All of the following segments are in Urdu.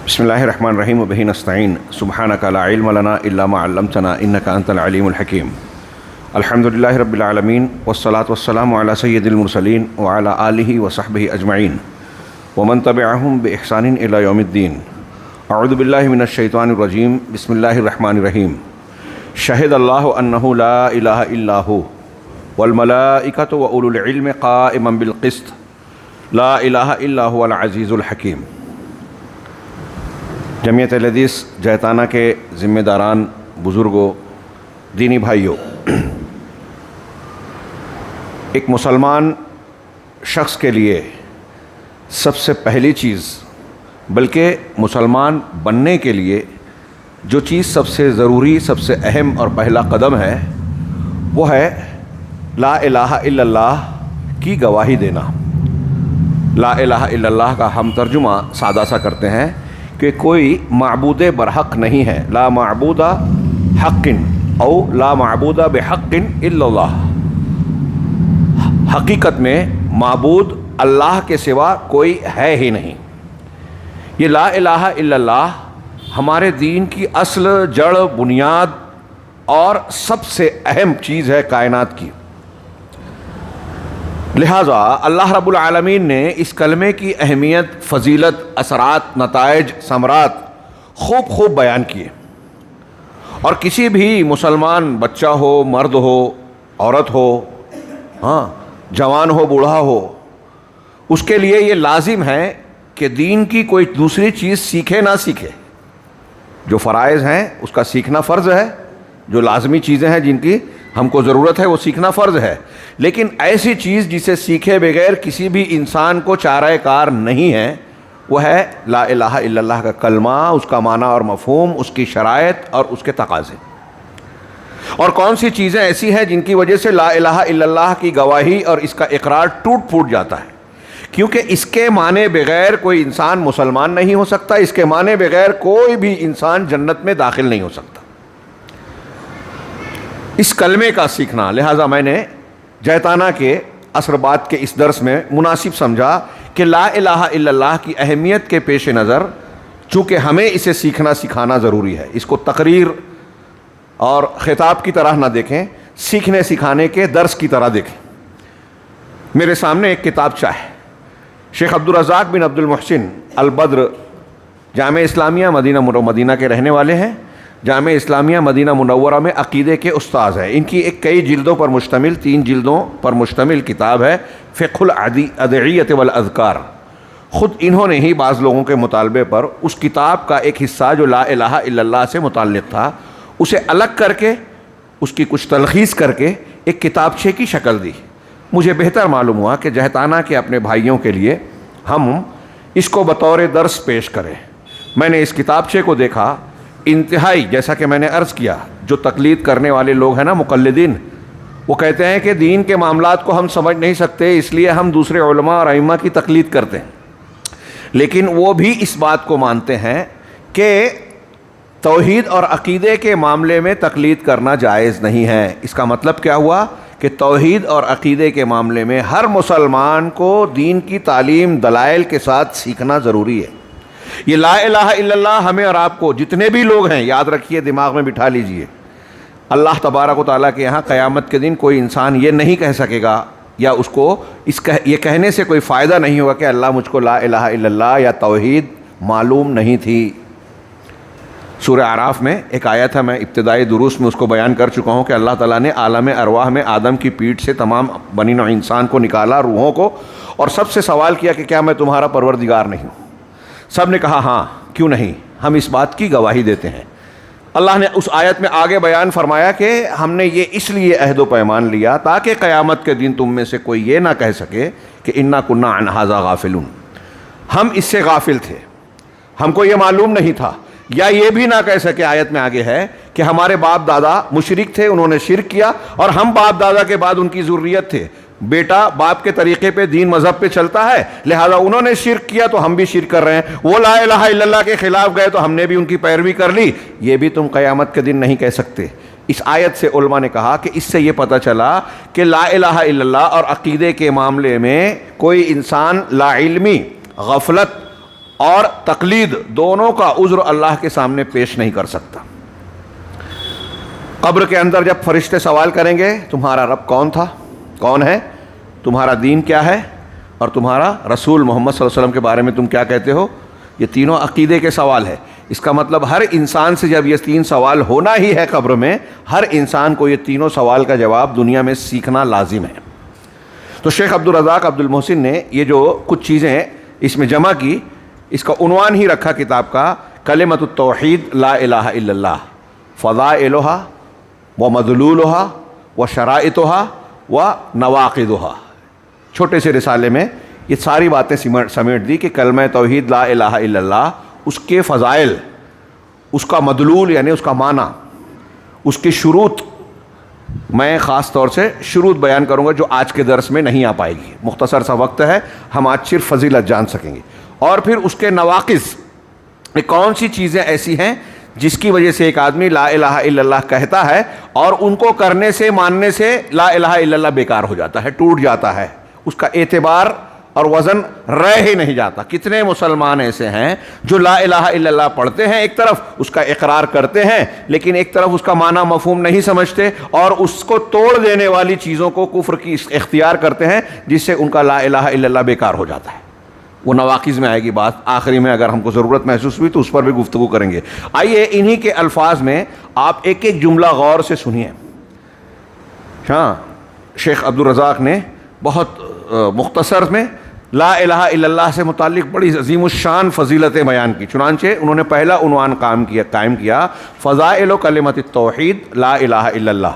بسم اللہ الرحمن الرحیم وبہ نستعین سبحانک لا علم لنا الا ما علمتنا انک انت العلیم الحکیم الحمد للہ رب العالمین والصلاة والسلام علی سید المرسلین وعلی آلہ وصحبہ اجمعین ومن تبعہم بإحسان الی یوم الدین اعوذ باللہ من الشیطان الرجیم بسم اللہ الرحمن الرحیم شہد اللہ انہ لا الہ الا ہو والملائکۃ واولو العلم قائما بالقسط لا الہ الا هو العزیز الحکیم۔ جمعیت اہل حدیث جہتانہ کے ذمہ داران، بزرگوں، دینی بھائیوں، ایک مسلمان شخص کے لیے سب سے پہلی چیز، بلکہ مسلمان بننے کے لیے جو چیز سب سے ضروری، سب سے اہم اور پہلا قدم ہے، وہ ہے لا الہ الا اللہ کی گواہی دینا۔ لا الہ الا اللہ کا ہم ترجمہ سادہ سا کرتے ہیں کہ کوئی معبود برحق نہیں ہے، لا معبود حق او لا معبود بحق الا اللہ۔ حقیقت میں معبود اللہ کے سوا کوئی ہے ہی نہیں۔ یہ لا الہ الا اللہ ہمارے دین کی اصل، جڑ، بنیاد اور سب سے اہم چیز ہے کائنات کی۔ لہٰذا اللہ رب العالمین نے اس کلمے کی اہمیت، فضیلت، اثرات، نتائج، ثمرات خوب بیان کیے، اور کسی بھی مسلمان بچہ ہو، مرد ہو، عورت ہو، جوان ہو، بوڑھا ہو، اس کے لیے یہ لازم ہے کہ دین کی کوئی دوسری چیز سیکھے نہ سیکھے۔ جو فرائض ہیں اس کا سیکھنا فرض ہے، جو لازمی چیزیں ہیں جن کی ہم کو ضرورت ہے وہ سیکھنا فرض ہے، لیکن ایسی چیز جسے سیکھے بغیر کسی بھی انسان کو چارہ کار نہیں ہے، وہ ہے لا الہ الا اللہ کا کلمہ، اس کا معنی اور مفہوم، اس کی شرائط اور اس کے تقاضے۔ اور کون سی چیزیں ایسی ہیں جن کی وجہ سے لا الہ الا اللہ کی گواہی اور اس کا اقرار ٹوٹ پھوٹ جاتا ہے، کیونکہ اس کے معنی بغیر کوئی انسان مسلمان نہیں ہو سکتا، اس کے معنی بغیر کوئی بھی انسان جنت میں داخل نہیں ہو سکتا۔ اس کلمے کا سیکھنا، لہٰذا میں نے جہتانہ کے عصر بعد کے اس درس میں مناسب سمجھا کہ لا الہ الا اللہ کی اہمیت کے پیش نظر، چونکہ ہمیں اسے سیکھنا سکھانا ضروری ہے، اس کو تقریر اور خطاب کی طرح نہ دیکھیں، سیکھنے سکھانے کے درس کی طرح دیکھیں۔ میرے سامنے ایک کتابچہ ہے، شیخ عبدالرزاق بن عبد المحسن البدر جامعہ اسلامیہ مدینہ کے رہنے والے ہیں، جامعہ اسلامیہ مدینہ منورہ میں عقیدے کے استاذ ہیں۔ ان کی ایک کئی جلدوں پر مشتمل، 3 جلدوں پر مشتمل کتاب ہے فقہ الادعیۃ والاذکار۔ خود انہوں نے ہی بعض لوگوں کے مطالبے پر اس کتاب کا ایک حصہ جو لا الہ الا اللہ سے متعلق تھا، اسے الگ کر کے، اس کی کچھ تلخیص کر کے ایک کتابچے کی شکل دی۔ مجھے بہتر معلوم ہوا کہ جہتانہ کے اپنے بھائیوں کے لیے ہم اس کو بطور درس پیش کریں۔ میں نے اس کتابچے کو دیکھا، انتہائی، جیسا کہ میں نے عرض کیا، جو تقلید کرنے والے لوگ ہیں نا، مقلدین، وہ کہتے ہیں کہ دین کے معاملات کو ہم سمجھ نہیں سکتے، اس لیے ہم دوسرے علماء اور ائمہ کی تقلید کرتے ہیں، لیکن وہ بھی اس بات کو مانتے ہیں کہ توحید اور عقیدے کے معاملے میں تقلید کرنا جائز نہیں ہے۔ اس کا مطلب کیا ہوا کہ توحید اور عقیدے کے معاملے میں ہر مسلمان کو دین کی تعلیم دلائل کے ساتھ سیکھنا ضروری ہے۔ یہ لا الہ الا اللہ ہمیں اور آپ کو، جتنے بھی لوگ ہیں، یاد رکھیے، دماغ میں بٹھا لیجئے، اللہ تبارک و تعالیٰ کے یہاں قیامت کے دن کوئی انسان یہ نہیں کہہ سکے گا، یا اس کو یہ کہنے سے کوئی فائدہ نہیں ہوگا کہ اللہ مجھ کو لا الہ الا اللہ یا توحید معلوم نہیں تھی۔ سورہ اعراف میں ایک آیت ہے، میں ابتدائی دروس میں اس کو بیان کر چکا ہوں کہ اللہ تعالیٰ نے عالم ارواح میں آدم کی پیٹھ سے تمام بنی نوع انسان کو نکالا، روحوں کو، اور سب سے سوال کیا کہ کیا میں تمہارا پروردگار نہیں ہوں؟ سب نے کہا ہاں، کیوں نہیں، ہم اس بات کی گواہی دیتے ہیں۔ اللہ نے اس آیت میں آگے بیان فرمایا کہ ہم نے یہ اس لیے عہد و پیمان لیا تاکہ قیامت کے دن تم میں سے کوئی یہ نہ کہہ سکے کہ انا کنا عن ھذا غافلون، ہم اس سے غافل تھے، ہم کو یہ معلوم نہیں تھا، یا یہ بھی نہ کہہ سکے، آیت میں آگے ہے کہ ہمارے باپ دادا مشرک تھے، انہوں نے شرک کیا، اور ہم باپ دادا کے بعد ان کی ذریت تھے، بیٹا باپ کے طریقے پہ، دین مذہب پہ چلتا ہے، لہذا انہوں نے شرک کیا تو ہم بھی شرک کر رہے ہیں، وہ لا الہ الا اللہ کے خلاف گئے تو ہم نے بھی ان کی پیروی کر لی، یہ بھی تم قیامت کے دن نہیں کہہ سکتے۔ اس آیت سے علماء نے کہا کہ اس سے یہ پتہ چلا کہ لا الہ الا اللہ اور عقیدے کے معاملے میں کوئی انسان لا علمی، غفلت اور تقلید دونوں کا عذر اللہ کے سامنے پیش نہیں کر سکتا۔ قبر کے اندر جب فرشتے سوال کریں گے تمہارا رب کون تھا، کون ہے، تمہارا دین کیا ہے، اور تمہارا رسول محمد صلی اللہ علیہ وسلم کے بارے میں تم کیا کہتے ہو، یہ تینوں عقیدے کے سوال ہے۔ اس کا مطلب ہر انسان سے جب یہ تین سوال ہونا ہی ہے قبر میں، ہر انسان کو یہ تینوں سوال کا جواب دنیا میں سیکھنا لازم ہے۔ تو شیخ عبدالرزاق عبد المحسن نے یہ جو کچھ چیزیں اس میں جمع کی، اس کا عنوان ہی رکھا کتاب کا کلمۃ التوحید لا الہ الا اللہ، فضائلھا و مدلولھا و شرائطھا و نواقضھا۔ چھوٹے سے رسالے میں یہ ساری باتیں سمیٹ دی کہ کلمہ توحید لا الہ الا اللہ، اس کے فضائل، اس کا مدلول یعنی اس کا معنی، اس کی شروط، میں خاص طور سے شروط بیان کروں گا جو آج کے درس میں نہیں آ پائے گی، مختصر سا وقت ہے، ہم آج صرف فضیلت جان سکیں گے۔ اور پھر اس کے نواقص، کون سی چیزیں ایسی ہیں جس کی وجہ سے ایک آدمی لا الہ الا اللہ کہتا ہے اور ان کو کرنے سے، ماننے سے لا الہ الا اللہ بیکار ہو جاتا ہے، ٹوٹ جاتا ہے، اس کا اعتبار اور وزن رہ ہی نہیں جاتا۔ کتنے مسلمان ایسے ہیں جو لا الہ الا اللہ پڑھتے ہیں، ایک طرف اس کا اقرار کرتے ہیں لیکن ایک طرف اس کا معنی مفہوم نہیں سمجھتے اور اس کو توڑ دینے والی چیزوں کو کفر کی اختیار کرتے ہیں، جس سے ان کا لا الہ الا اللہ بیکار ہو جاتا ہے۔ وہ نواقض میں آئے گی بات، آخری میں اگر ہم کو ضرورت محسوس ہوئی تو اس پر بھی گفتگو کریں گے۔ آئیے انہی کے الفاظ میں آپ ایک ایک جملہ غور سے سنیے۔ ہاں، شیخ عبدالرزاق نے بہت مختصر میں لا الہ الا اللہ سے متعلق بڑی عظیم الشان فضیلتیں بیان کی، چنانچہ انہوں نے پہلا عنوان قائم کیا فضائل کلمۃ التوحید لا الہ الا اللہ،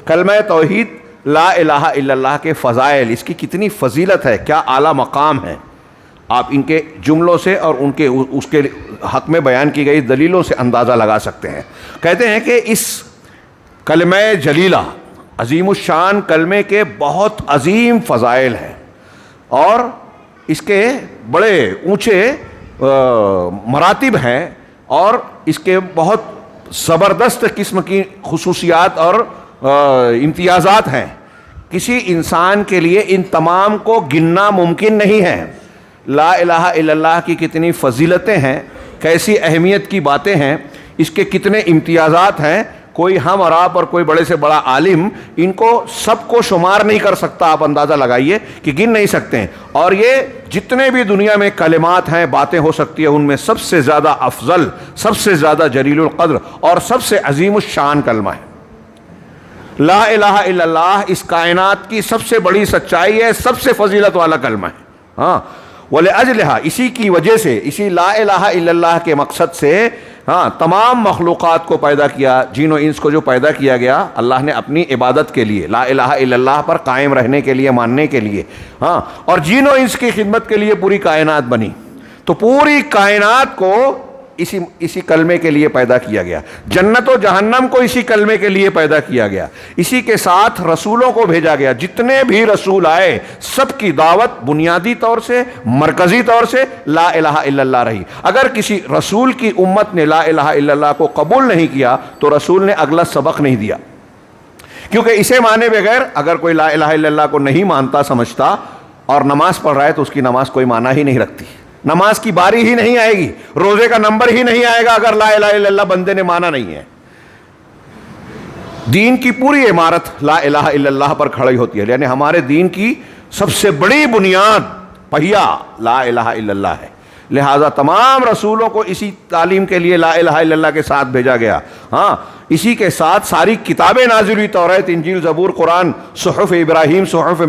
کلمہ توحید لا الہ الا اللہ کے فضائل، اس کی کتنی فضیلت ہے، کیا اعلیٰ مقام ہے، آپ ان کے جملوں سے اور ان کے اس کے حق میں بیان کی گئی دلیلوں سے اندازہ لگا سکتے ہیں۔ کہتے ہیں کہ اس کلمہ جلیلہ، عظیم الشان کلمے کے بہت عظیم فضائل ہیں اور اس کے بڑے اونچے مراتب ہیں اور اس کے بہت زبردست قسم کی خصوصیات اور امتیازات ہیں۔ کسی انسان کے لیے ان تمام کو گننا ممکن نہیں ہے۔ لا الہ الا اللہ کی کتنی فضیلتیں ہیں، کیسی اہمیت کی باتیں ہیں، اس کے کتنے امتیازات ہیں، کوئی ہم اور آپ اور کوئی بڑے سے بڑا عالم ان کو سب کو شمار نہیں کر سکتا، آپ اندازہ لگائیے کہ گن نہیں سکتے ہیں۔ اور یہ جتنے بھی دنیا میں کلمات ہیں، باتیں ہو سکتی ہیں، ان میں سب سے زیادہ افضل، سب سے زیادہ جلیل القدر اور سب سے عظیم الشان کلمہ ہے لا الہ الا اللہ۔ اس کائنات کی سب سے بڑی سچائی ہے، سب سے فضیلت والا کلمہ ہے۔ ہاں، وَلِأَجْلِهَا، اسی کی وجہ سے، اسی لا الہ الا اللہ کے مقصد سے ہاں تمام مخلوقات کو پیدا کیا، جن و انس کو جو پیدا کیا گیا اللہ نے اپنی عبادت کے لیے، لا الہ الا اللہ پر قائم رہنے کے لیے، ماننے کے لیے، ہاں، اور جن و انس کی خدمت کے لیے پوری کائنات بنی۔ تو پوری کائنات کو اسی کلمے کے لیے پیدا کیا گیا، جنت و جہنم کو اسی کلمے کے لیے پیدا کیا گیا، اسی کے ساتھ رسولوں کو بھیجا گیا۔ جتنے بھی رسول آئے سب کی دعوت بنیادی طور سے، مرکزی طور سے لا الہ الا اللہ رہی۔ اگر کسی رسول کی امت نے لا الہ الا اللہ کو قبول نہیں کیا تو رسول نے اگلا سبق نہیں دیا، کیونکہ اسے مانے بغیر اگر کوئی لا الہ الا اللہ کو نہیں مانتا، سمجھتا اور نماز پڑھ رہا ہے تو اس کی نماز کوئی معنی ہی نہیں رکھتی، نماز کی باری ہی نہیں آئے گی، روزے کا نمبر ہی نہیں آئے گا اگر لا الہ الا اللہ بندے نے مانا نہیں ہے۔ دین کی پوری عمارت لا الہ الا اللہ پر کھڑی ہوتی ہے، یعنی ہمارے دین کی سب سے بڑی بنیاد پہیا لا الہ الا اللہ ہے۔ لہذا تمام رسولوں کو اسی تعلیم کے لیے لا الہ الا اللہ کے ساتھ بھیجا گیا۔ ہاں، اسی کے ساتھ ساری کتابیں نازل ہوئی، توریت، انجیل، زبور، قرآن، صحف ابراہیم، صحف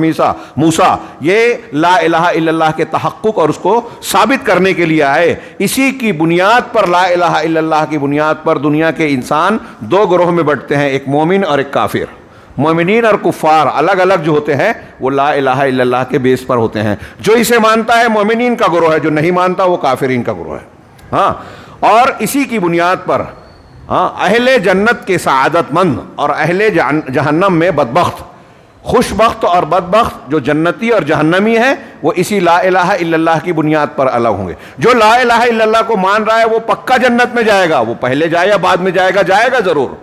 موسیٰ، یہ لا الہ الا اللہ کے تحقق اور اس کو ثابت کرنے کے لیے آئے۔ اسی کی بنیاد پر، لا الہ الا اللہ کی بنیاد پر دنیا کے انسان دو گروہ میں بٹتے ہیں، ایک مومن اور ایک کافر۔ مومنین اور کفار الگ الگ جو ہوتے ہیں وہ لا الہ الا اللہ کے بیس پر ہوتے ہیں۔ جو اسے مانتا ہے مومنین کا گروہ ہے، جو نہیں مانتا وہ کافرین کا گروہ ہے۔ ہاں، اور اسی کی بنیاد پر ہاں اہل جنت کے سعادت مند اور اہل جہنم میں بدبخت، خوش بخت اور بدبخت، جو جنتی اور جہنمی ہے وہ اسی لا الہ الا اللہ کی بنیاد پر الگ ہوں گے۔ جو لا الہ الا اللہ کو مان رہا ہے وہ پکا جنت میں جائے گا، وہ پہلے جائے یا بعد میں جائے گا، جائے گا ضرور۔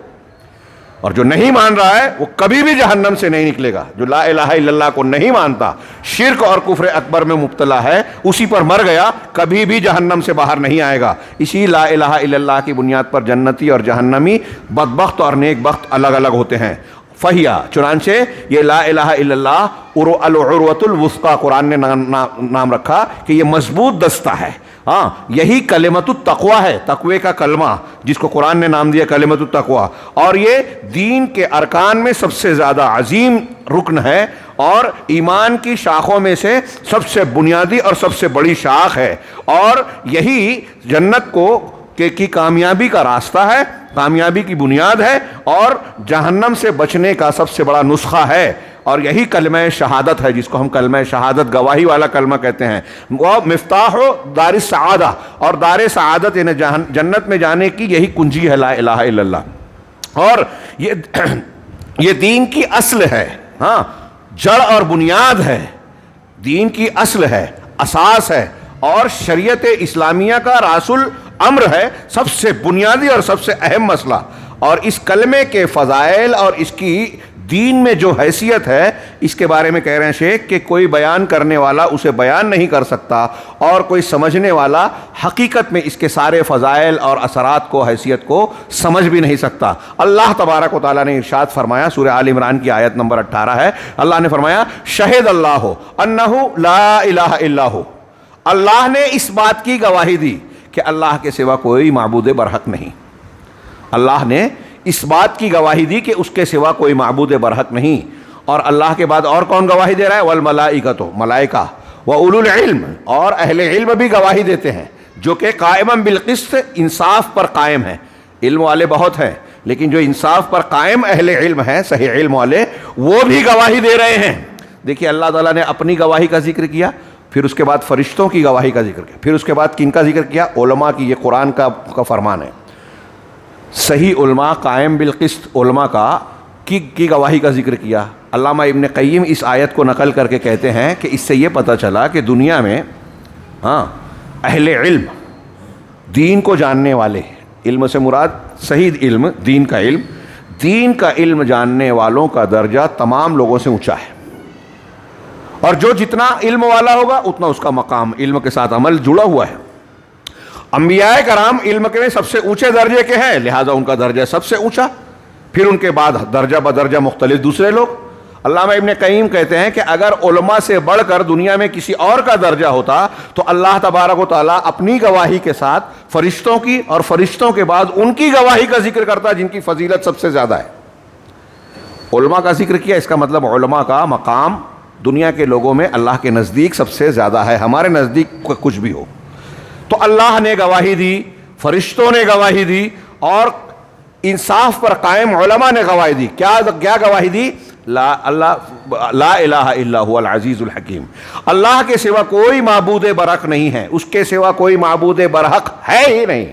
اور جو نہیں مان رہا ہے وہ کبھی بھی جہنم سے نہیں نکلے گا. جو لا الہ الا اللہ کو نہیں مانتا, شرک اور کفر اکبر میں مبتلا ہے, اسی پر مر گیا, کبھی بھی جہنم سے باہر نہیں آئے گا. اسی لا الہ الا اللہ کی بنیاد پر جنتی اور جہنمی, بدبخت اور نیک بخت الگ الگ ہوتے ہیں. فہیا, چنانچہ یہ لا الہ الا اللہ العروۃ الوثقی قرآن نے نام رکھا کہ یہ مضبوط دستہ ہے. ہاں, یہی کلمۃ التقوی ہے, تقوی کا کلمہ جس کو قرآن نے نام دیا کلمۃ التقوی, اور یہ دین کے ارکان میں سب سے زیادہ عظیم رکن ہے اور ایمان کی شاخوں میں سے سب سے بنیادی اور سب سے بڑی شاخ ہے, اور یہی جنت کی کامیابی کا راستہ ہے, کامیابی کی بنیاد ہے, اور جہنم سے بچنے کا سب سے بڑا نسخہ ہے. اور یہی کلمہ شہادت ہے جس کو ہم کلمہ شہادت, گواہی والا کلمہ کہتے ہیں. وہ مفتاح دار السعادہ, اور دار سعادت یعنی جنت میں جانے کی یہی کنجی ہے لا الہ الا اللہ. اور یہ دین کی اصل ہے, ہاں, جڑ اور بنیاد ہے, دین کی اصل ہے, اساس ہے, اور شریعت اسلامیہ کا راس الامر ہے, سب سے بنیادی اور سب سے اہم مسئلہ. اور اس کلمے کے فضائل اور اس کی دین میں جو حیثیت ہے, اس کے بارے میں کہہ رہے ہیں شیخ کہ کوئی بیان کرنے والا اسے بیان نہیں کر سکتا, اور کوئی سمجھنے والا حقیقت میں اس کے سارے فضائل اور اثرات کو, حیثیت کو سمجھ بھی نہیں سکتا. اللہ تبارک و تعالیٰ نے ارشاد فرمایا, سورہ آل عمران کی آیت نمبر 18 ہے, اللہ نے فرمایا شہد اللہ انہ لا الہ الا ہو, اللہ نے اس بات کی گواہی دی کہ اللہ کے سوا کوئی معبود برحق نہیں. اللہ نے اس بات کی گواہی دی کہ اس کے سوا کوئی معبود برحق نہیں. اور اللہ کے بعد اور کون گواہی دے رہا ہے؟ والملائکۃ, ملائکہ, واولو العلم, اور اہل علم بھی گواہی دیتے ہیں, جو کہ قائما بالقسط, انصاف پر قائم ہیں. علم والے بہت ہیں, لیکن جو انصاف پر قائم اہل علم ہیں, صحیح علم والے, وہ بھی گواہی دے رہے ہیں. دیکھیے اللہ تعالیٰ نے اپنی گواہی کا ذکر کیا, پھر اس کے بعد فرشتوں کی گواہی کا ذکر کیا, پھر اس کے بعد کن کا ذکر کیا؟ علماء کی. یہ قرآن کا فرمان ہے. صحیح علماء, قائم بالقسط علماء کی گواہی کا ذکر کیا. علامہ ابن قیم اس آیت کو نقل کر کے کہتے ہیں کہ اس سے یہ پتہ چلا کہ دنیا میں, ہاں, اہل علم, دین کو جاننے والے, علم سے مراد صحیح علم, دین کا علم, دین کا علم جاننے والوں کا درجہ تمام لوگوں سے اونچا ہے. اور جو جتنا علم والا ہوگا اتنا اس کا مقام علم کے ساتھ عمل جڑا ہوا ہے. انبیاء کرام علم کے سب سے اونچے درجے کے ہیں, لہذا ان کا درجہ سب سے اونچا. پھر ان کے بعد درجہ بدرجہ مختلف دوسرے لوگ. علامہ ابن قیم کہتے ہیں کہ اگر علماء سے بڑھ کر دنیا میں کسی اور کا درجہ ہوتا تو اللہ تبارک و تعالیٰ اپنی گواہی کے ساتھ فرشتوں کی, اور فرشتوں کے بعد ان کی گواہی کا ذکر کرتا جن کی فضیلت سب سے زیادہ ہے. علماء کا ذکر کیا, اس کا مطلب علماء کا مقام دنیا کے لوگوں میں اللہ کے نزدیک سب سے زیادہ ہے. ہمارے نزدیک کچھ بھی ہو, تو اللہ نے گواہی دی, فرشتوں نے گواہی دی, اور انصاف پر قائم علماء نے گواہی دی. کیا گواہی دی؟ لا الہ الا هو العزیز الحکیم, اللہ کے سوا کوئی معبود برحق نہیں ہے, اس کے سوا کوئی معبود برحق ہے ہی نہیں,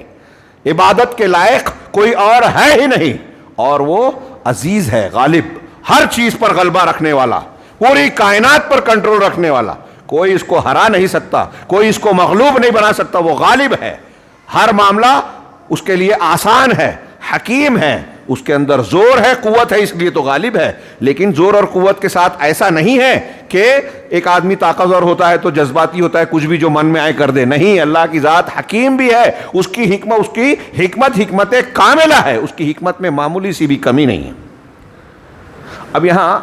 عبادت کے لائق کوئی اور ہے ہی نہیں, اور وہ عزیز ہے, غالب, ہر چیز پر غلبہ رکھنے والا, پوری کائنات پر کنٹرول رکھنے والا. کوئی اس کو ہرا نہیں سکتا, کوئی اس کو مغلوب نہیں بنا سکتا. وہ غالب ہے, ہر معاملہ اس کے لیے آسان ہے, حکیم ہے, اس کے اندر زور ہے, قوت ہے, اس لیے تو غالب ہے. لیکن زور اور قوت کے ساتھ ایسا نہیں ہے کہ ایک آدمی طاقتور ہوتا ہے تو جذباتی ہوتا ہے, کچھ بھی جو من میں آئے کر دے. نہیں, اللہ کی ذات حکیم بھی ہے, اس کی حکمت حکمت کاملہ ہے, اس کی حکمت میں معمولی سی بھی کمی نہیں ہے. اب یہاں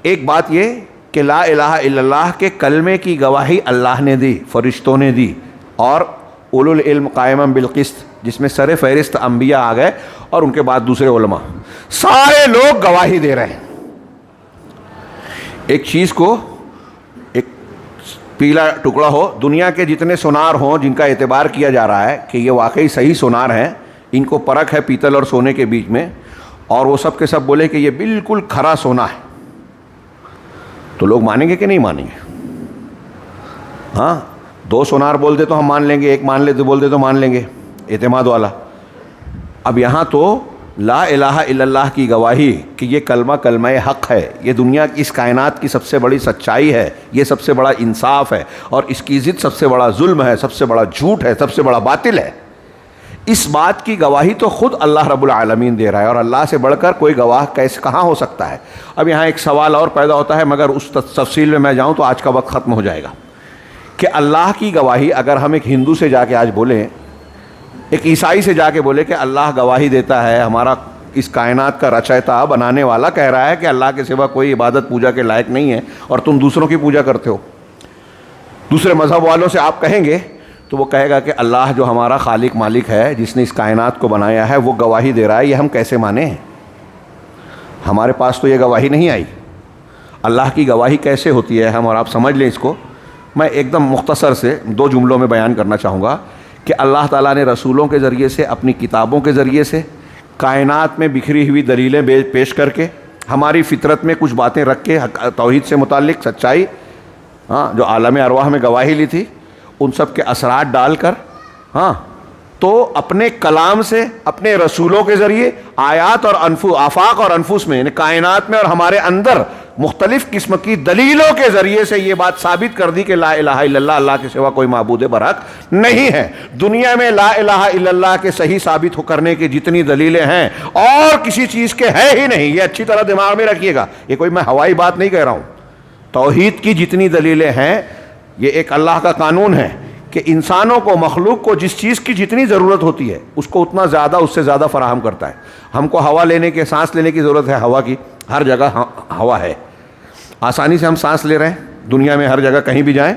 ایک بات یہ کہ لا الہ الا اللہ کے کلمے کی گواہی اللہ نے دی, فرشتوں نے دی, اور اولو العلم قائما بالقسط, جس میں سر فہرست انبیاء آ گئے, اور ان کے بعد دوسرے علماء, سارے لوگ گواہی دے رہے ہیں. ایک چیز کو, ایک پیلا ٹکڑا ہو, دنیا کے جتنے سونار ہوں جن کا اعتبار کیا جا رہا ہے کہ یہ واقعی صحیح سونار ہیں, ان کو پرکھ ہے پیتل اور سونے کے بیچ میں, اور وہ سب کے سب بولے کہ یہ بالکل کھرا سونا ہے, تو لوگ مانیں گے کہ نہیں مانیں گے؟ ہاں, دو سونار بول دے تو ہم مان لیں گے, ایک مان لے تو بول دے تو مان لیں گے, اعتماد والا. اب یہاں تو لا الہ الا اللہ کی گواہی کہ یہ کلمہ حق ہے, یہ دنیا کی, اس کائنات کی سب سے بڑی سچائی ہے, یہ سب سے بڑا انصاف ہے, اور اس کی ضد سب سے بڑا ظلم ہے, سب سے بڑا جھوٹ ہے, سب سے بڑا باطل ہے. اس بات کی گواہی تو خود اللہ رب العالمین دے رہا ہے، اور اللہ سے بڑھ کر کوئی گواہ کہاں ہو سکتا ہے؟ اب یہاں ایک سوال اور پیدا ہوتا ہے، مگر اس تفصیل میں جاؤں تو آج کا وقت ختم ہو جائے گا، کہ اللہ کی گواہی اگر ہم ایک ہندو سے جا کے آج بولیں، ایک عیسائی سے جا کے بولے کہ اللہ گواہی دیتا ہے، ہمارا اس کائنات کا رچیتا بنانے والا کہہ رہا ہے کہ اللہ کے سوا کوئی عبادت پوجا کے لائق نہیں ہے، اور تم دوسروں کی پوجا کرتے ہو، دوسرے مذہب والوں سے آپ کہیں گے تو وہ کہے گا کہ اللہ جو ہمارا خالق مالک ہے، جس نے اس کائنات کو بنایا ہے، وہ گواہی دے رہا ہے، یہ ہم کیسے مانیں؟ ہمارے پاس تو یہ گواہی نہیں آئی۔ اللہ کی گواہی کیسے ہوتی ہے ہم اور آپ سمجھ لیں اس کو۔ میں ایک دم مختصر سے 2 جملوں میں بیان کرنا چاہوں گا کہ اللہ تعالیٰ نے رسولوں کے ذریعے سے، اپنی کتابوں کے ذریعے سے، کائنات میں بکھری ہوئی دلیلیں پیش کر کے، ہماری فطرت میں کچھ باتیں رکھ کے، توحید سے متعلق سچائی، جو عالم ارواح میں گواہی لی تھی، ان سب کے اثرات ڈال کر، تو اپنے کلام سے، اپنے رسولوں کے ذریعے آیات اور آفاق اور انفس میں، یعنی کائنات میں اور ہمارے اندر مختلف قسم کی دلیلوں کے ذریعے سے یہ بات ثابت کر دی کہ لا الہ الا اللہ، اللہ کے سوا کوئی معبود برحق نہیں ہے۔ دنیا میں لا الہ الا اللہ کے صحیح ثابت کرنے کی جتنی دلیلیں ہیں اور کسی چیز کے ہے ہی نہیں، یہ اچھی طرح دماغ میں رکھیے گا، یہ کوئی میں ہوائی بات نہیں کہہ رہا ہوں۔ توحید کی جتنی دلیلیں ہیں، یہ ایک اللہ کا قانون ہے کہ انسانوں کو، مخلوق کو جس چیز کی جتنی ضرورت ہوتی ہے اس کو اتنا زیادہ، اس سے زیادہ فراہم کرتا ہے۔ ہم کو ہوا لینے کے، سانس لینے کی ضرورت ہے، ہوا کی ہر جگہ ہوا ہے، آسانی سے ہم سانس لے رہے ہیں دنیا میں ہر جگہ کہیں بھی جائیں۔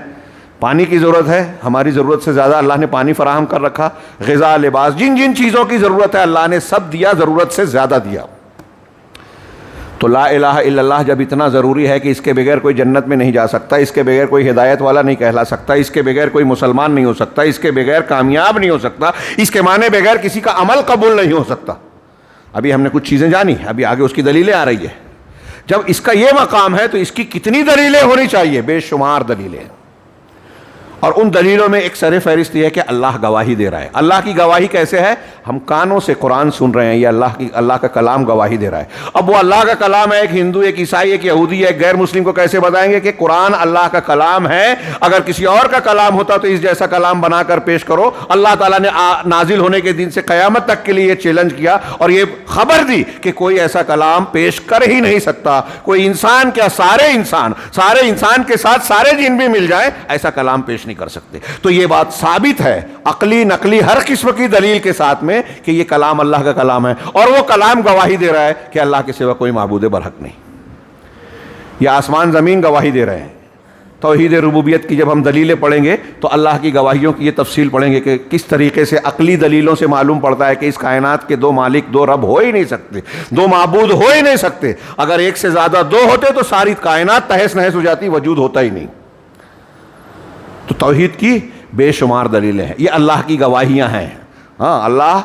پانی کی ضرورت ہے، ہماری ضرورت سے زیادہ اللہ نے پانی فراہم کر رکھا۔ غذا، لباس، جن جن چیزوں کی ضرورت ہے اللہ نے سب دیا، ضرورت سے زیادہ دیا۔ تو لا الہ الا اللہ جب اتنا ضروری ہے کہ اس کے بغیر کوئی جنت میں نہیں جا سکتا، اس کے بغیر کوئی ہدایت والا نہیں کہلا سکتا، اس کے بغیر کوئی مسلمان نہیں ہو سکتا، اس کے بغیر کامیاب نہیں ہو سکتا، اس کے معنی بغیر کسی کا عمل قبول نہیں ہو سکتا۔ ابھی ہم نے کچھ چیزیں جانی، ابھی آگے اس کی دلیلیں آ رہی ہے۔ جب اس کا یہ مقام ہے تو اس کی کتنی دلیلیں ہونی چاہیے؟ بے شمار دلیلیں، اور ان دلیلوں میں ایک سر فہرست یہ ہے کہ اللہ گواہی دے رہا ہے۔ اللہ کی گواہی کیسے ہے؟ ہم کانوں سے قرآن سن رہے ہیں، یہ اللہ کا کلام گواہی دے رہا ہے۔ اب وہ اللہ کا کلام ہے، ایک ہندو، ایک عیسائی، ایک یہودی، ایک غیر مسلم کو کیسے بتائیں گے کہ قرآن اللہ کا کلام ہے؟ اگر کسی اور کا کلام ہوتا تو اس جیسا کلام بنا کر پیش کرو۔ اللہ تعالیٰ نے نازل ہونے کے دن سے قیامت تک کے لیے یہ چیلنج کیا اور یہ خبر دی کہ کوئی ایسا کلام پیش کر ہی نہیں سکتا، کوئی انسان کیا، سارے انسان کے ساتھ سارے جن بھی مل جائیں، ایسا کلام پیش نہیں کر سکتے۔ تو یہ بات ثابت ہے عقلی، نقلی، ہر قسم کی دلیل کے ساتھ میں کہ یہ کلام اللہ کا کلام ہے، اور وہ کلام گواہی دے رہا ہے کہ اللہ کے سوا کوئی معبود برحق نہیں۔ یہ آسمان زمین گواہی دے رہے ہیں۔ توحید ربوبیت کی جب ہم دلیلیں پڑھیں گے تو اللہ کی گواہیوں کی یہ تفصیل پڑھیں گے کہ کس طریقے سے عقلی دلیلوں سے معلوم پڑتا ہے کہ اس کائنات کے 2 مالک، 2 رب ہو ہی نہیں سکتے، 2 معبود ہو ہی نہیں سکتے۔ اگر ایک سے زیادہ 2 ہوتے تو ساری کائنات تہس نہس ہو جاتی، وجود ہوتا ہی نہیں۔ تو توحید کی بے شمار دلیلیں ہیں، یہ اللہ کی گواہیاں ہیں۔ اللہ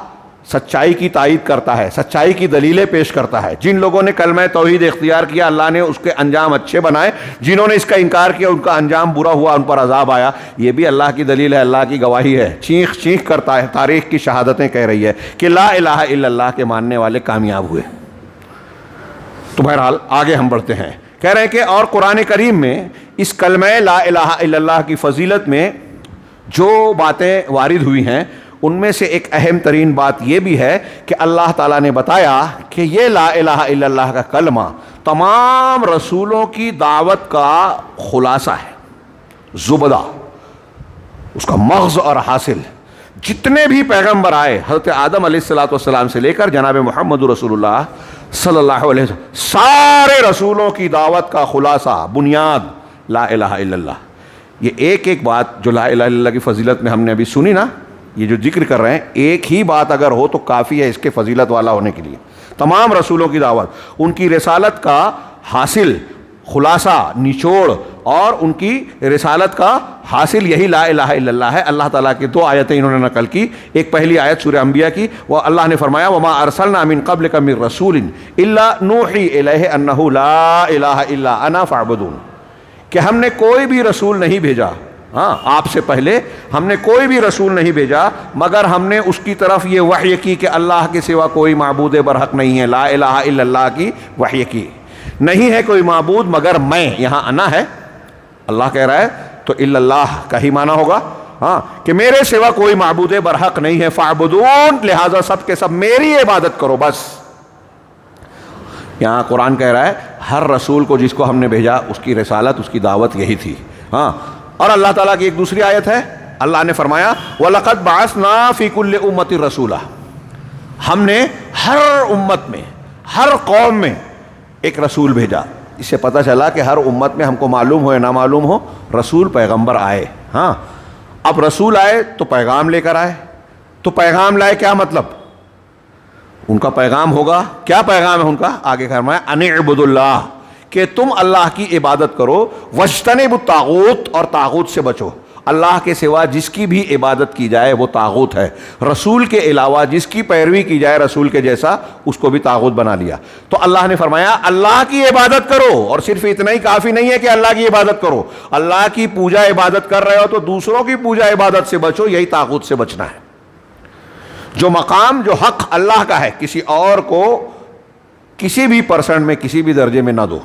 سچائی کی تائید کرتا ہے، سچائی کی دلیلیں پیش کرتا ہے۔ جن لوگوں نے کلمہ توحید اختیار کیا اللہ نے اس کے انجام اچھے بنائے، جنہوں نے اس کا انکار کیا ان کا انجام برا ہوا، ان پر عذاب آیا۔ یہ بھی اللہ کی دلیل ہے، اللہ کی گواہی ہے، چیخ چیخ کرتا ہے، تاریخ کی شہادتیں کہہ رہی ہے کہ لا الہ الا اللہ کے ماننے والے کامیاب ہوئے۔ تو بہرحال آگے ہم بڑھتے ہیں، کہہ رہے ہیں کہ اور قرآن کریم میں اس کلمہ لا الہ الا اللہ کی فضیلت میں جو باتیں وارد ہوئی ہیں ان میں سے ایک اہم ترین بات یہ بھی ہے کہ اللہ تعالیٰ نے بتایا کہ یہ لا الہ الا اللہ کا کلمہ تمام رسولوں کی دعوت کا خلاصہ ہے، زبدہ، اس کا مغز اور حاصل۔ جتنے بھی پیغمبر آئے حضرت آدم علیہ السلام سے لے کر جناب محمد رسول اللہ صلی اللہ علیہ وسلم، سارے رسولوں کی دعوت کا خلاصہ، بنیاد لا الہ الا اللہ۔ یہ ایک بات جو لا الہ الا اللہ کی فضیلت میں ہم نے ابھی سنی نا، یہ جو ذکر کر رہے ہیں، ایک ہی بات اگر ہو تو کافی ہے اس کے فضیلت والا ہونے کے لیے۔ تمام رسولوں کی دعوت، ان کی رسالت کا حاصل، خلاصہ، نچوڑ، اور ان کی رسالت کا حاصل یہی لا الہ الا اللہ ہے۔ اللہ تعالیٰ کی 2 آیتیں انہوں نے نقل کی۔ ایک پہلی آیت سورہ انبیاء کی، وہ اللہ نے فرمایا وما ارسلنا من قبلک من رسول الا نوحی الیہ انہ لا الہ الا انا فاعبدون، کہ ہم نے کوئی بھی رسول نہیں بھیجا، آپ سے پہلے ہم نے کوئی بھی رسول نہیں بھیجا مگر ہم نے اس کی طرف یہ وحی کی کہ اللہ کے سوا کوئی معبود برحق نہیں ہے، لا الہ الا اللہ کی وحی کی، نہیں ہے کوئی معبود مگر میں، یہاں انا ہے، اللہ کہہ رہا ہے تو الا اللہ کا ہی معنی ہوگا، ہاں کہ میرے سوا کوئی معبود برحق نہیں ہے، فاعبدون، لہذا سب کے سب میری عبادت کرو بس۔ یہاں قرآن کہہ رہا ہے ہر رسول کو جس کو ہم نے بھیجا اس کی رسالت، اس کی دعوت یہی تھی۔ ہاں، اور اللہ تعالیٰ کی ایک دوسری آیت ہے، اللہ نے فرمایا وَلَقَدْ بَعَثْنَا فِي كُلِّ أُمَّةٍ رَسُولًا، ہم نے ہر امت میں، ہر قوم میں ایک رسول بھیجا۔ اس سے پتہ چلا کہ ہر امت میں، ہم کو معلوم ہو یا نہ معلوم ہو، رسول پیغمبر آئے۔ ہاں، اب رسول آئے تو پیغام لے کر آئے، تو پیغام لائے کیا مطلب؟ ان کا پیغام ہوگا، کیا پیغام ہے ان کا؟ آگے فرمایا ان اعبدوا اللہ، کہ تم اللہ کی عبادت کرو، واجتنبوا الطاغوت، اور طاغوت سے بچو۔ اللہ کے سوا جس کی بھی عبادت کی جائے وہ طاغوت ہے، رسول کے علاوہ جس کی پیروی کی جائے رسول کے جیسا، اس کو بھی طاغوت بنا لیا۔ تو اللہ نے فرمایا اللہ کی عبادت کرو، اور صرف اتنا ہی کافی نہیں ہے کہ اللہ کی عبادت کرو، اللہ کی پوجا عبادت کر رہے ہو تو دوسروں کی پوجا عبادت سے بچو، یہی طاغوت سے بچنا ہے۔ جو مقام، جو حق اللہ کا ہے، کسی اور کو کسی بھی پرسنٹ میں، کسی بھی درجے میں نہ دو۔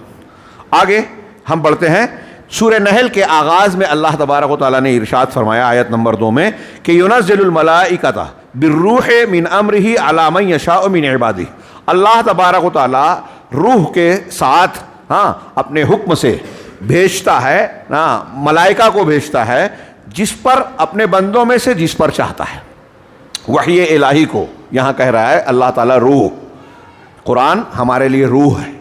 آگے ہم پڑھتے ہیں سورہ نحل کے آغاز میں اللہ تبارک و تعالیٰ نے ارشاد فرمایا آیت نمبر 2 میں کہ يُنَزِّلُ الْمَلَائِكَةَ بِالرُّوحِ مِنْ أَمْرِهِ عَلَى مَنْ يَشَاءُ مِنْ عِبَادِهِ، اللہ تبارک و تعالیٰ روح کے ساتھ اپنے حکم سے بھیجتا ہے، ملائکہ کو بھیجتا ہے جس پر، اپنے بندوں میں سے جس پر چاہتا ہے۔ وحی الہی کو یہاں کہہ رہا ہے اللہ تعالیٰ روح۔ قرآن ہمارے لیے روح ہے،